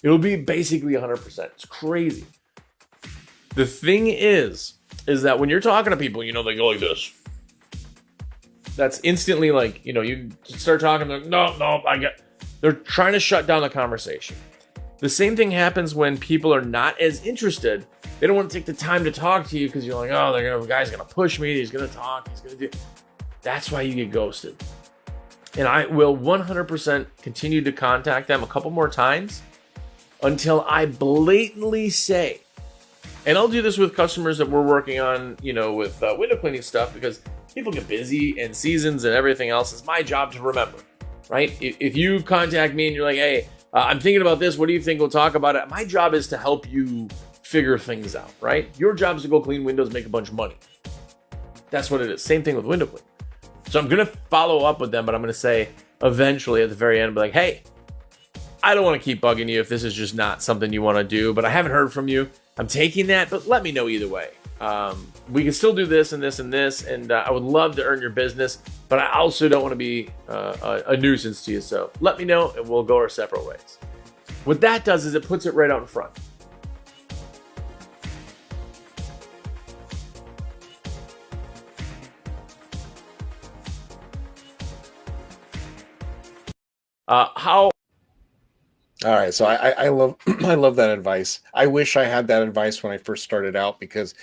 It'll be basically 100%. It's crazy. The thing is that when you're talking to people, you know, they go like this. That's instantly like, you know, you start talking, like, no, they're trying to shut down the conversation. The same thing happens when people are not as interested. They don't want to take the time to talk to you because you're like, oh, the guy's going to push me. He's going to talk. He's going to do. That's why you get ghosted. And I will 100% continue to contact them a couple more times until I blatantly say, and I'll do this with customers that we're working on, you know, with window cleaning stuff, because people get busy and seasons and everything else. It's my job to remember, right? If you contact me and you're like, hey, I'm thinking about this. What do you think? We'll talk about it. My job is to help you figure things out, right? Your job is to go clean windows, make a bunch of money. That's what it is. Same thing with window cleaning. So I'm going to follow up with them, but I'm going to say eventually at the very end, be like, hey, I don't want to keep bugging you if this is just not something you want to do, but I haven't heard from you. I'm taking that, but let me know either way. We can still do this and this and this, and I would love to earn your business, but I also don't want to be a nuisance to you. So let me know, and we'll go our separate ways. What that does is it puts it right out in front. All right, so I love I love that advice. I wish I had that advice when I first started out, because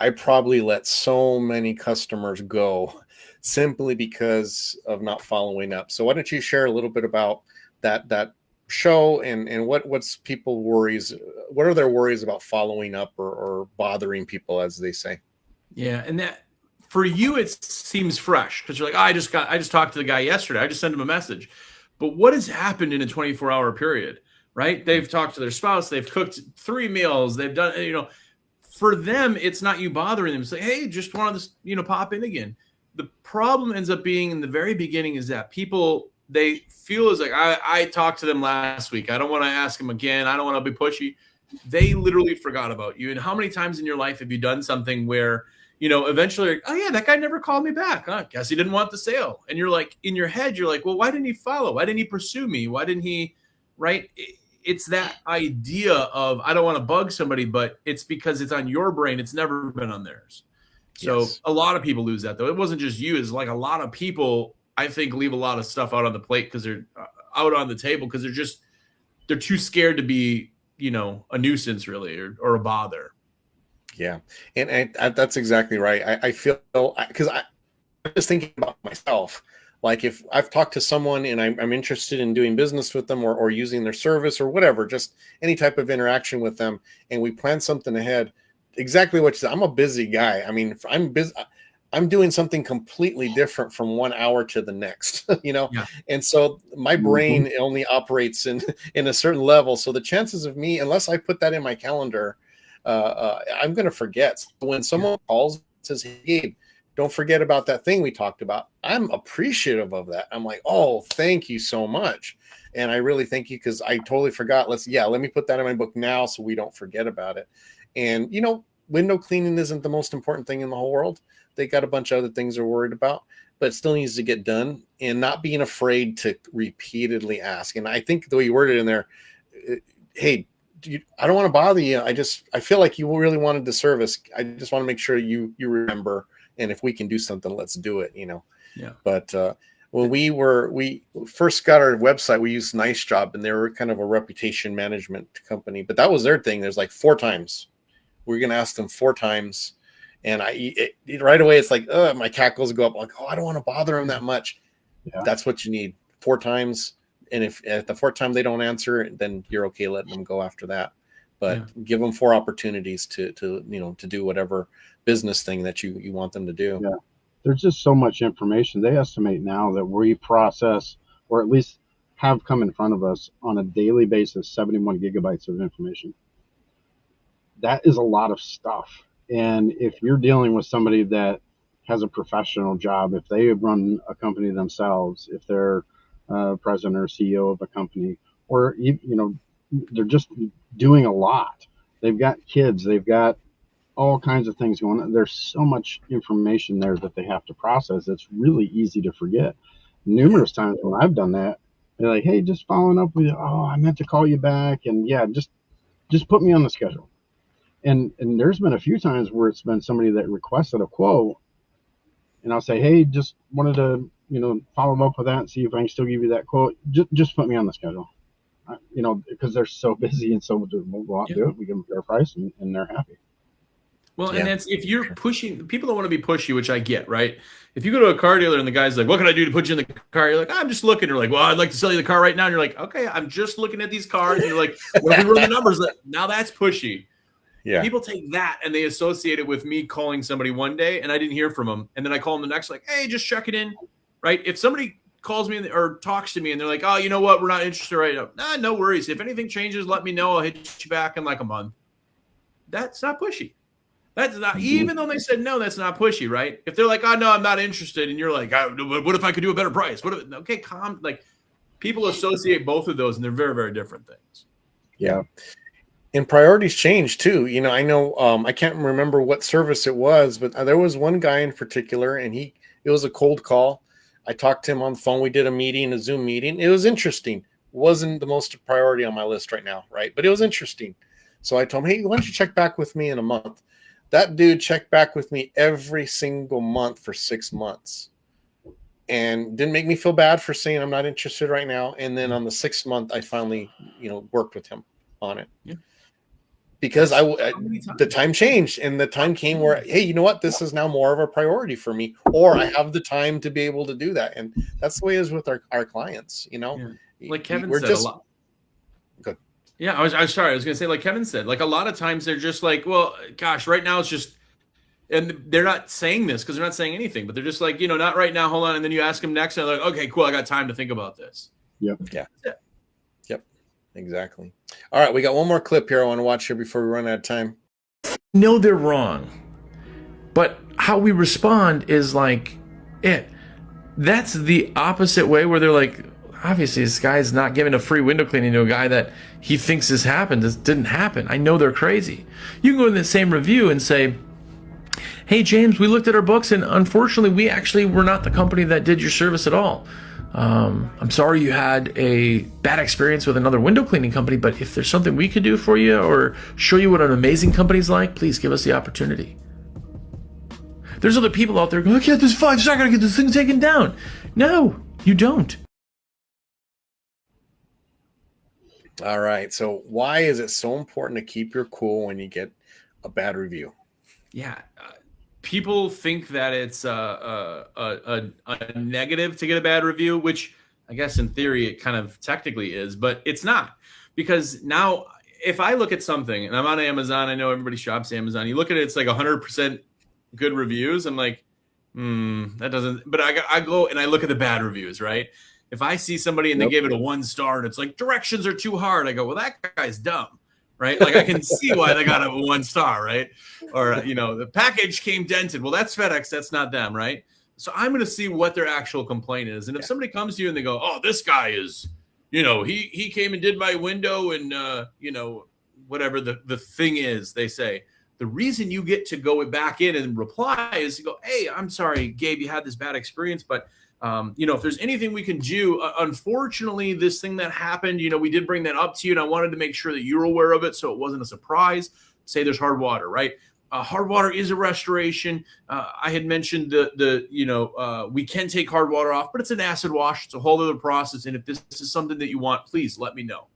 I probably let so many customers go simply because of not following up. So why don't you share a little bit about that show and what's people worries? What are their worries about following up or bothering people, as they say? Yeah, and that for you it seems fresh because you're like, oh, I just talked to the guy yesterday. I just sent him a message. But what has happened in a 24-hour period, right? They've talked to their spouse. They've cooked 3 meals. They've done, you know, for them, it's not you bothering them. It's like, hey, just wanted to, you know, pop in again. The problem ends up being in the very beginning is that people they feel as like, I talked to them last week. I don't want to ask them again. I don't want to be pushy. They literally forgot about you. And how many times in your life have you done something where, eventually, like, oh yeah, that guy never called me back. Huh? Guess he didn't want the sale. And you're like, in your head, you're like, well, why didn't he follow? Why didn't he pursue me? Why didn't he, right? It's that idea of, I don't want to bug somebody, but it's because it's on your brain. It's never been on theirs. So Yes. a lot of people lose that, though. It wasn't just you. It's like a lot of people, I think, leave a lot of stuff out on the plate because they're out on the table because they're too scared to be, a nuisance really or a bother. Yeah. And that's exactly right. I feel, because I'm just thinking about myself. Like if I've talked to someone and I'm interested in doing business with them or using their service or whatever, just any type of interaction with them, and we plan something ahead, exactly what you said. I'm a busy guy. I mean, I'm busy. I'm doing something completely different from 1 hour to the next, Yeah. And so my brain only operates in a certain level. So the chances of me, unless I put that in my calendar, I'm going to forget. So when someone calls and says, hey, don't forget about that thing we talked about, I'm appreciative of that. I'm like, oh, thank you so much. And I really thank you because I totally forgot. Let me put that in my book now so we don't forget about it. And, window cleaning isn't the most important thing in the whole world. They got a bunch of other things they're worried about, but it still needs to get done, and not being afraid to repeatedly ask. And I think the way you worded it in there, hey, I don't want to bother you. I feel like you really wanted the service. I just want to make sure you remember. And if we can do something, let's do it, Yeah. But when we first got our website, we used Nice Job, and they were kind of a reputation management company, but that was their thing. There's like 4 times. We're going to ask them 4 times. And right away, it's like, my cackles go up. Like, I don't want to bother them that much. Yeah. That's what you need, 4 times. And if at the 4th time they don't answer, then you're okay letting them go after that. But give them 4 opportunities to do whatever business thing that you want them to do. Yeah. There's just so much information. They estimate now that we process, or at least have come in front of us on a daily basis, 71 gigabytes of information. That is a lot of stuff. And if you're dealing with somebody that has a professional job, if they run a company themselves, if they're president or CEO of a company, or they're just doing a lot. They've got kids, they've got all kinds of things going on. There's so much information there that they have to process. It's really easy to forget. Numerous times when I've done that, they're like, hey, just following up with you. Oh, I meant to call you back. And yeah, just put me on the schedule. And there's been a few times where it's been somebody that requested a quote, and I'll say, hey, just wanted to, follow up with that and see if I can still give you that quote. Just put me on the schedule, because they're so busy, and so we'll go out and do it. We give them a fair price, and they're happy. Well, and that's if you're pushing, people don't want to be pushy, which I get, right? If you go to a car dealer and the guy's like, what can I do to put you in the car? You're like, I'm just looking. You're like, well, I'd like to sell you the car right now. And you're like, okay, I'm just looking at these cars. And you're like, well, if we run the numbers, now that's pushy. Yeah. People take that and they associate it with me calling somebody one day and I didn't hear from them. And then I call them the next, like, hey, just check it in, right? If somebody calls me or talks to me and they're like, oh, you know what? We're not interested right now. Nah, no worries. If anything changes, let me know. I'll hit you back in like a month. That's not pushy. That's not, even though they said no, that's not pushy, right? If they're like, oh, no, I'm not interested. And you're like, what if I could do a better price? Okay, calm. Like, people associate both of those and they're very, very different things. Yeah. And priorities change too. I know, I can't remember what service it was, but there was one guy in particular and it was a cold call. I talked to him on the phone. We did a Zoom meeting. It was interesting. Wasn't the most priority on my list right now, right? But it was interesting. So I told him, hey, why don't you check back with me in a month? That dude checked back with me every single month for 6 months and didn't make me feel bad for saying I'm not interested right now. And then on the 6th month, I finally, worked with him on it. Yeah. Because the time changed and the time came where, hey, you know what? This is now more of a priority for me, or I have the time to be able to do that. And that's the way it is with our clients, Yeah. Like Kevin said, a lot. Good. Yeah, I was sorry. I was going to say, like Kevin said, like a lot of times they're just like, well, gosh, right now it's just, and they're not saying this because they're not saying anything, but they're just like, not right now. Hold on. And then you ask them next and they're like, okay, cool. I got time to think about this. Yep. Yeah. Yep. Exactly. All right. We got one more clip here I want to watch here before we run out of time. No, they're wrong. But how we respond is like it. That's the opposite way where they're like, obviously this guy's not giving a free window cleaning to a guy that he thinks this happened. This didn't happen. I know they're crazy. You can go in the same review and say, hey, James, we looked at our books and unfortunately we actually were not the company that did your service at all. I'm sorry you had a bad experience with another window cleaning company, but if there's something we could do for you or show you what an amazing company's like, please give us the opportunity. There's other people out there going, I can't, this 5-star, I gotta get this thing taken down. No, you don't. All right. So why is it so important to keep your cool when you get a bad review? Yeah. People think that it's a negative to get a bad review, which I guess in theory it kind of technically is, but it's not. Because now if I look at something and I'm on Amazon, I know everybody shops Amazon. You look at it, it's like 100% good reviews. I'm like, that doesn't, but I go and I look at the bad reviews, right? If I see somebody and they gave it a 1 star and it's like directions are too hard, I go, well, that guy's dumb, right? Like I can see why they got a 1 star, right? Or, the package came dented. Well, that's FedEx. That's not them, right? So I'm going to see what their actual complaint is. And if somebody comes to you and they go, oh, this guy is, he came and did my window and, whatever the thing is, they say, the reason you get to go back in and reply is to go, hey, I'm sorry, Gabe, you had this bad experience, but if there's anything we can do, unfortunately, this thing that happened, we did bring that up to you, and I wanted to make sure that you're aware of it so it wasn't a surprise. Say there's hard water, right? Hard water is a restoration. I had mentioned we can take hard water off, but it's an acid wash. It's a whole other process, and if this is something that you want, please let me know.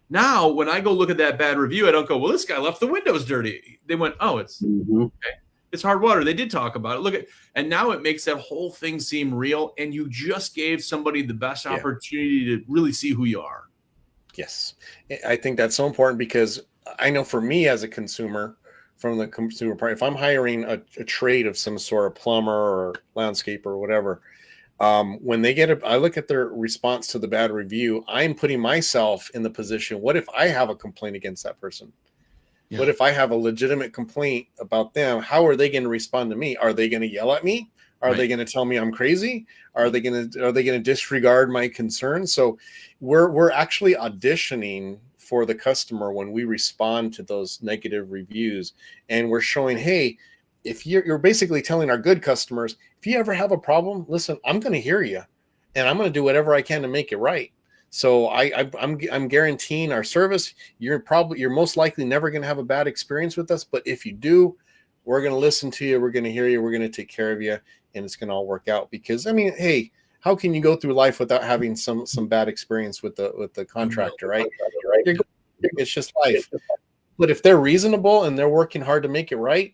Now, when I go look at that bad review, I don't go, well, this guy left the windows dirty. They went, oh, it's okay. It's hard water. They did talk about it. And now it makes that whole thing seem real. And you just gave somebody the best opportunity to really see who you are. Yes. I think that's so important because I know for me as a consumer, from the consumer part, if I'm hiring a trade of some sort, a plumber or landscaper or whatever, when they I look at their response to the bad review, I'm putting myself in the position, what if I have a complaint against that person? Yeah. What if I have a legitimate complaint about them? How are they going to respond to me? Are they going to yell at me? Are they going to tell me I'm crazy? Are they going to disregard my concerns? So we're actually auditioning for the customer when we respond to those negative reviews, and we're showing, hey, if you're basically telling our good customers, if you ever have a problem, listen, I'm going to hear you, and I'm going to do whatever I can to make it right. So I'm guaranteeing our service. You're most likely never going to have a bad experience with us. But if you do, we're going to listen to you. We're going to hear you. We're going to take care of you, and it's going to all work out. Because hey, how can you go through life without having some bad experience with the contractor, right? It's just life. But if they're reasonable and they're working hard to make it right,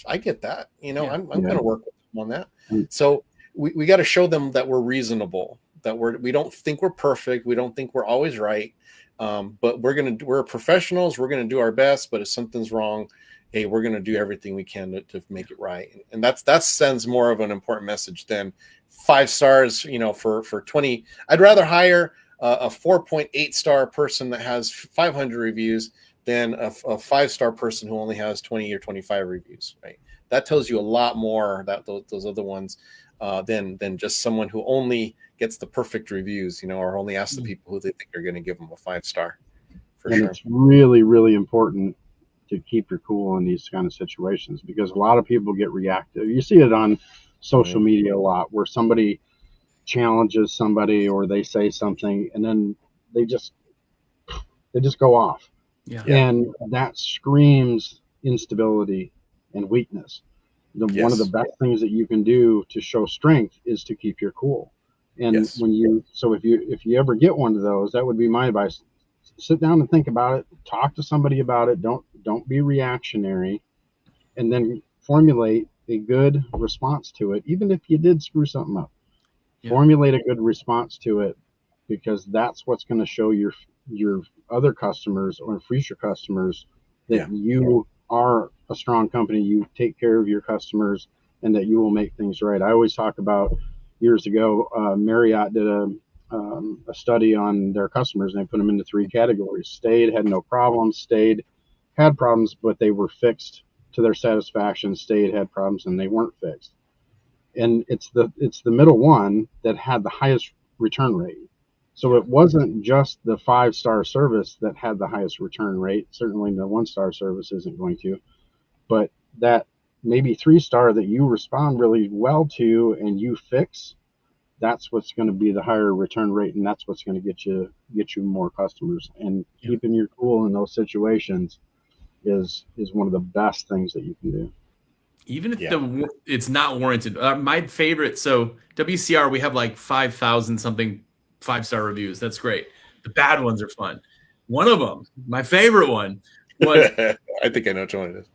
I get that. I'm going to work with them on that. So we got to show them that we're reasonable. That we don't think we're perfect. We don't think we're always right. But we're professionals. We're going to do our best. But if something's wrong, hey, we're going to do everything we can to make it right. And that sends more of an important message than 5 stars, for 20. I'd rather hire a 4.8 star person that has 500 reviews than a 5-star person who only has 20 or 25 reviews, right? That tells you a lot more that those other ones than just someone who only gets the perfect reviews, or only asks the people who they think are going to give them a 5-star. And it's really, really important to keep your cool in these kind of situations because a lot of people get reactive. You see it on social media a lot where somebody challenges somebody or they say something and then they just go off. Yeah. And that screams instability and weakness. One of the best things that you can do to show strength is to keep your cool. And if you ever get one of those, that would be my advice. Sit down and think about it. Talk to somebody about it. Don't be reactionary, and then formulate a good response to it. Even if you did screw something up, formulate a good response to it, because that's what's going to show your other customers or future customers that you are a strong company. You take care of your customers, and that you will make things right. I always talk about years ago, Marriott did a study on their customers, and they put them into 3 categories: stayed, had no problems; stayed, had problems, but they were fixed to their satisfaction; stayed, had problems, and they weren't fixed. And it's the middle one that had the highest return rate. So it wasn't just the 5-star service that had the highest return rate. Certainly the 1-star service isn't going to, but that maybe 3-star that you respond really well to and you fix, that's what's going to be the higher return rate, and that's what's going to get you more customers. And keeping your cool in those situations is one of the best things that you can do. Even if it's not warranted. My favorite, so WCR, we have like 5,000 something 5-star reviews. That's great. The bad ones are fun. One of them, my favorite one, was I think I know which one it is.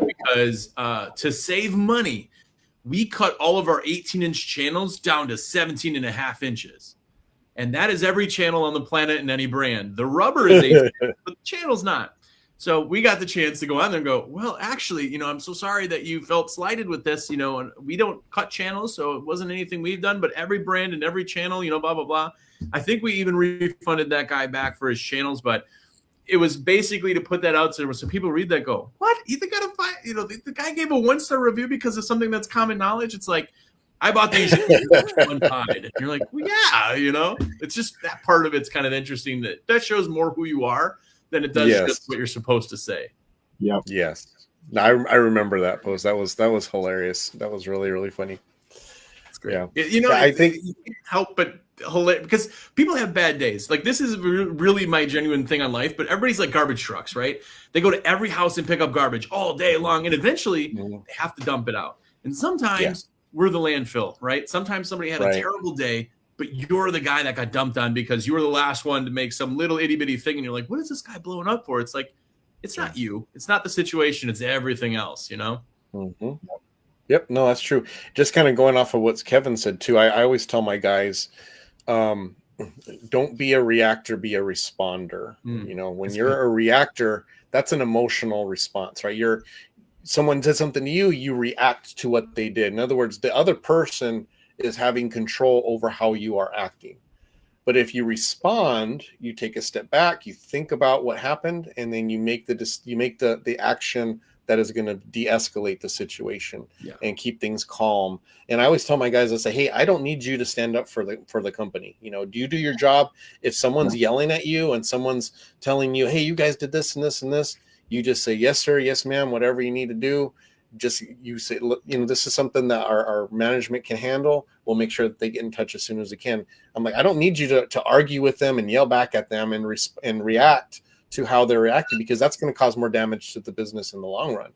Because to save money, we cut all of our 18-inch channels down to 17.5 inches. And that is every channel on the planet in any brand. The rubber is 18, but the channel's not. So we got the chance to go on there and go, well, actually, I'm so sorry that you felt slighted with this, and we don't cut channels, so it wasn't anything we've done, but every brand and every channel, blah, blah, blah. I think we even refunded that guy back for his channels, but it was basically to put that out there so people read that go, what? You think the guy gave a 1-star review because of something that's common knowledge? It's like, I bought these one time. And you're like, well, yeah, it's just that part of it's kind of interesting that shows more who you are than it does just what you're supposed to say. Yep. Yes. No, I remember that post. That was hilarious. That was really, really funny. That's great. Yeah. I think you can't help but hilarious because people have bad days. Like this is really my genuine thing on life, but everybody's like garbage trucks, right? They go to every house and pick up garbage all day long. And eventually they have to dump it out. And sometimes we're the landfill, right? Sometimes somebody had a terrible day, but you're the guy that got dumped on because you were the last one to make some little itty bitty thing. And you're like, what is this guy blowing up for? It's like, it's not you. It's not the situation. It's everything else, Mm-hmm. Yep. No, that's true. Just kind of going off of what Kevin said too. I always tell my guys, don't be a reactor, be a responder. When you're a reactor, that's an emotional response, right? Someone did something to you, you react to what they did. In other words, the other person is having control over how you are acting. But if you respond, you take a step back, you think about what happened, and then you make the action that is going to de-escalate the situation and keep things calm. And I always tell my guys, I say, hey, I don't need you to stand up for the company. Do you do your job? If someone's yelling at you and someone's telling you, hey, you guys did this and this and this, you just say, yes, sir, yes, ma'am, whatever you need to do. Just you say, look, this is something that our management can handle. We'll make sure that they get in touch as soon as they can. I'm like, I don't need you to argue with them and yell back at them and react to how they're reacting, because that's going to cause more damage to the business in the long run.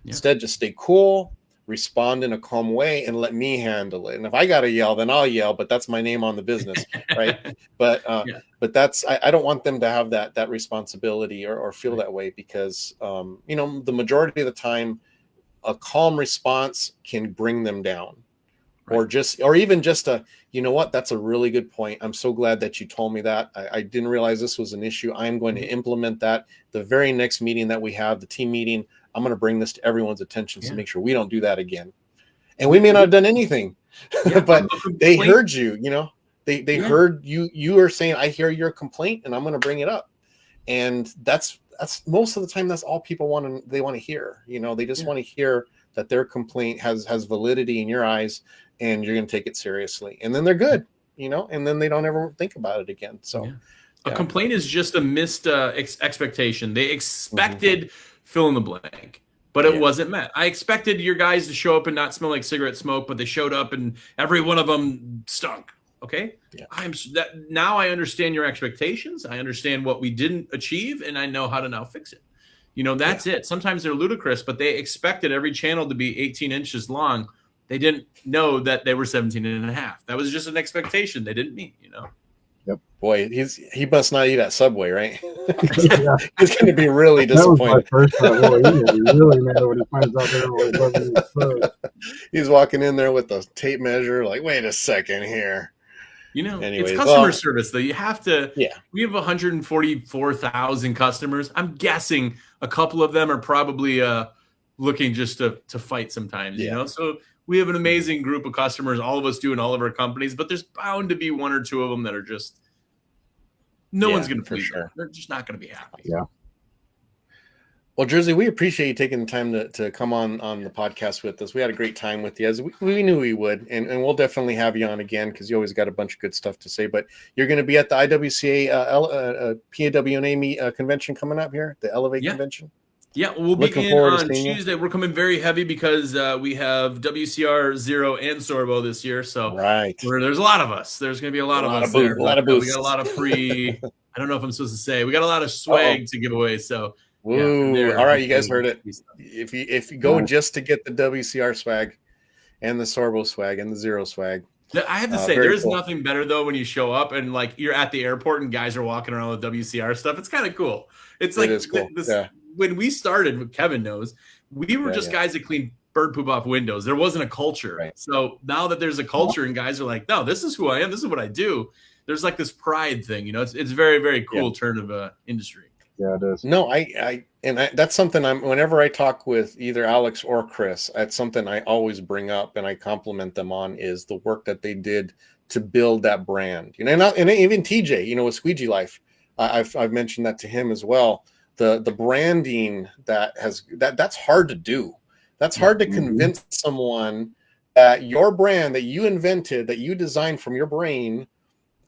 Instead, just stay cool, respond in a calm way, and let me handle it. And if I got to yell, then I'll yell, but that's my name on the business, right? But that's, I don't want them to have that responsibility or feel that way, because, the majority of the time, a calm response can bring them down, or even just that's a really good point. I'm so glad that you told me that. I didn't realize this was an issue. I'm going to implement that. The very next meeting that we have, the team meeting, I'm going to bring this to everyone's attention to make sure we don't do that again. And we may not have done anything, but they heard you, they heard you are saying, I hear your complaint and I'm going to bring it up. And that's most of the time, that's all people want to hear. They just want to hear that their complaint has validity in your eyes and you're going to take it seriously. And then they're good, and then they don't ever think about it again. So a complaint is just a missed expectation. They expected fill in the blank, but it wasn't met. I expected your guys to show up and not smell like cigarette smoke, but they showed up and every one of them stunk. Okay. Now I understand your expectations. I understand what we didn't achieve, and I know how to now fix it. That's it. Sometimes they're ludicrous, but they expected every channel to be 18 inches long. They didn't know that they were 17 and a half. That was just an expectation they didn't meet, Yep. Boy, he must not eat at Subway, right? He's going to be really disappointed. That was my first time. He's really mad when he finds out there wasn't his food. He's walking in there with the tape measure, like, wait a second here. Anyways, it's customer service, though. You have to. We have 144,000 customers. I'm guessing a couple of them are probably looking just to fight sometimes. So we have an amazing group of customers. All of us do in all of our companies, but there's bound to be one or two of them that are just one's going to please them. They're just not going to be happy. Yeah. Yeah. Well, Jersey, we appreciate you taking the time to come on the podcast with us. We had a great time with you, as we knew we would, and we'll definitely have you on again because you always got a bunch of good stuff to say. But you're going to be at the IWCA PAWNA convention coming up here, the Elevate convention. Yeah, we'll be in on Tuesday. We're coming very heavy because we have WCR, Zero, and Sorbo this year. So there's a lot of us. There's going to be a lot of us there. A lot of booths. We got a lot of free. I don't know if I'm supposed to say. We got a lot of swag to give away. So. Ooh, all right, you guys heard it. If you go just to get the WCR swag and the Sorbo swag and the Zero swag. I have to say, there's nothing better though when you show up and like you're at the airport and guys are walking around with WCR stuff. It's kind of cool. It's like cool. When we started, Kevin knows, we were just guys that cleaned bird poop off windows. There wasn't a culture. Right. So now that there's a culture and guys are like, no, this is who I am. This is what I do. There's like this pride thing, It's very, very cool turn of industry. Yeah, it is. No, that's something whenever I talk with either Alex or Chris, that's something I always bring up and I compliment them on is the work that they did to build that brand. And even TJ, with Squeegee Life, I've mentioned that to him as well. The branding that's hard to do. That's hard to convince someone that your brand that you invented, that you designed from your brain,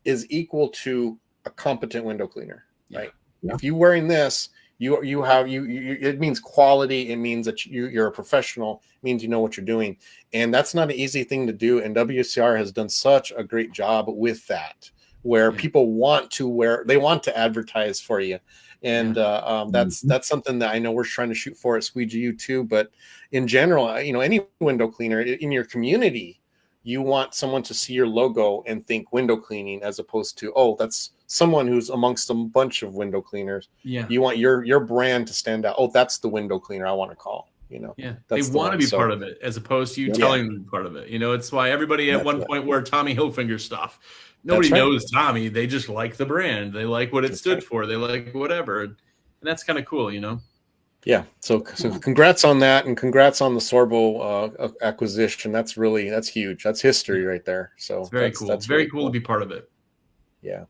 is equal to a competent window cleaner, right? Yeah. If you're wearing this, it means quality. It means that you're a professional. It means you know what you're doing, and that's not an easy thing to do. And WCR has done such a great job with that, where people want to advertise for you, and that's something that I know we're trying to shoot for at Squeegee U too. But in general, any window cleaner in your community, you want someone to see your logo and think window cleaning as opposed to, that's someone who's amongst a bunch of window cleaners. Yeah. You want your brand to stand out. Oh, that's the window cleaner I want to call, Yeah. They want to be part of it as opposed to you telling them part of it. It's why everybody at one point wore Tommy Hilfiger stuff. Nobody knows Tommy. They just like the brand. They like what it stood for. They like whatever. And that's kind of cool, Yeah. So congrats on that, and congrats on the Sorbo acquisition. That's huge. That's history right there. So it's very cool. That's very cool to be part of it. Yeah.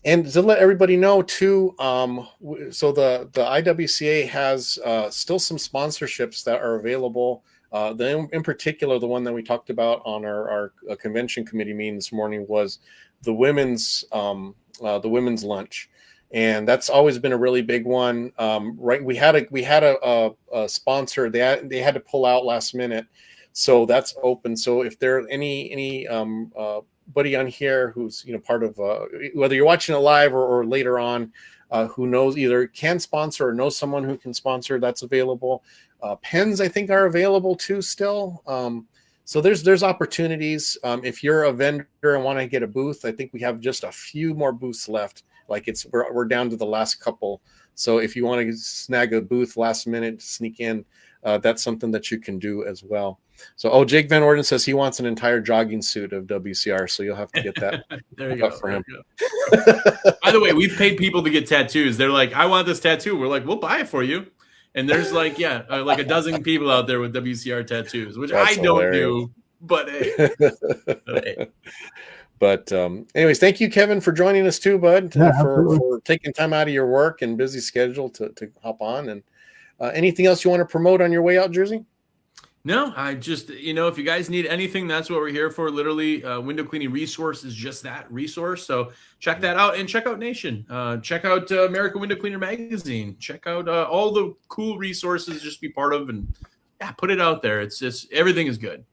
And to let everybody know too, so the IWCA has still some sponsorships that are available. In particular, the one that we talked about on our convention committee meeting this morning was the women's lunch. And that's always been a really big one, right? We had a sponsor. They had to pull out last minute, so that's open. So if there are any buddy on here who's part of whether you're watching it live or later on, who knows either can sponsor or knows someone who can sponsor, that's available. Pens I think are available too still. So there's opportunities. If you're a vendor and want to get a booth, I think we have just a few more booths left. Like we're down to the last couple. So if you want to snag a booth last minute, sneak in, that's something that you can do as well. So, Jake Van Orden says he wants an entire jogging suit of WCR, so you'll have to get that there you go, for him. By the way, we've paid people to get tattoos. They're like, I want this tattoo. We're like, we'll buy it for you. And there's like a dozen people out there with WCR tattoos, which that's I don't hilarious. Do, but hey. But anyways, thank you, Kevin, for joining us too, bud, for taking time out of your work and busy schedule to hop on. And anything else you want to promote on your way out, Jersey? No, I just, if you guys need anything, that's what we're here for. Literally, window cleaning resource is just that resource. So check that out, and check out Nation. Check out American Window Cleaner Magazine. Check out all the cool resources just be part of, and put it out there. It's just, everything is good.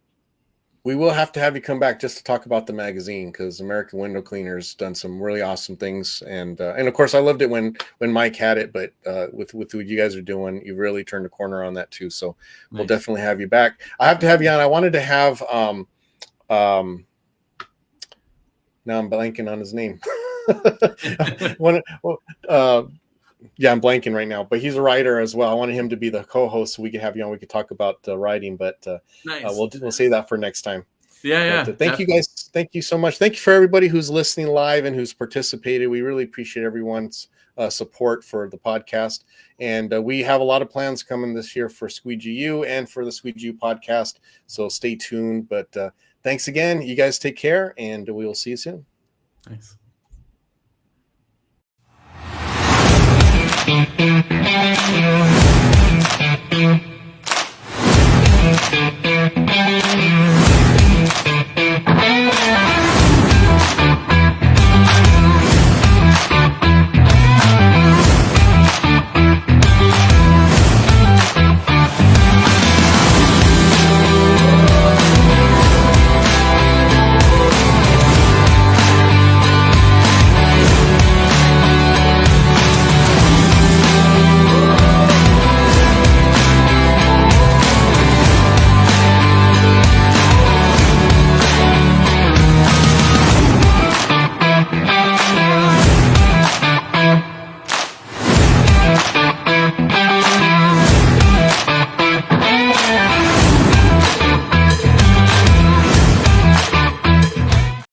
We will have to have you come back just to talk about the magazine, because American Window Cleaner's done some really awesome things, and of course I loved it when Mike had it, but with what you guys are doing, you really turned a corner on that too. So we'll definitely have you back. I have to have you on. I wanted to have now I'm blanking on his name. I'm blanking right now, but he's a writer as well. I wanted him to be the co-host so we could have you on. We could talk about writing, but nice. We'll save that for next time. Yeah. But, thank you guys. Thank you so much. Thank you for everybody who's listening live and who's participated. We really appreciate everyone's support for the podcast. And we have a lot of plans coming this year for Squeegee U and for the Squeegee U podcast. So stay tuned. But thanks again. You guys take care, and we will see you soon. Thanks.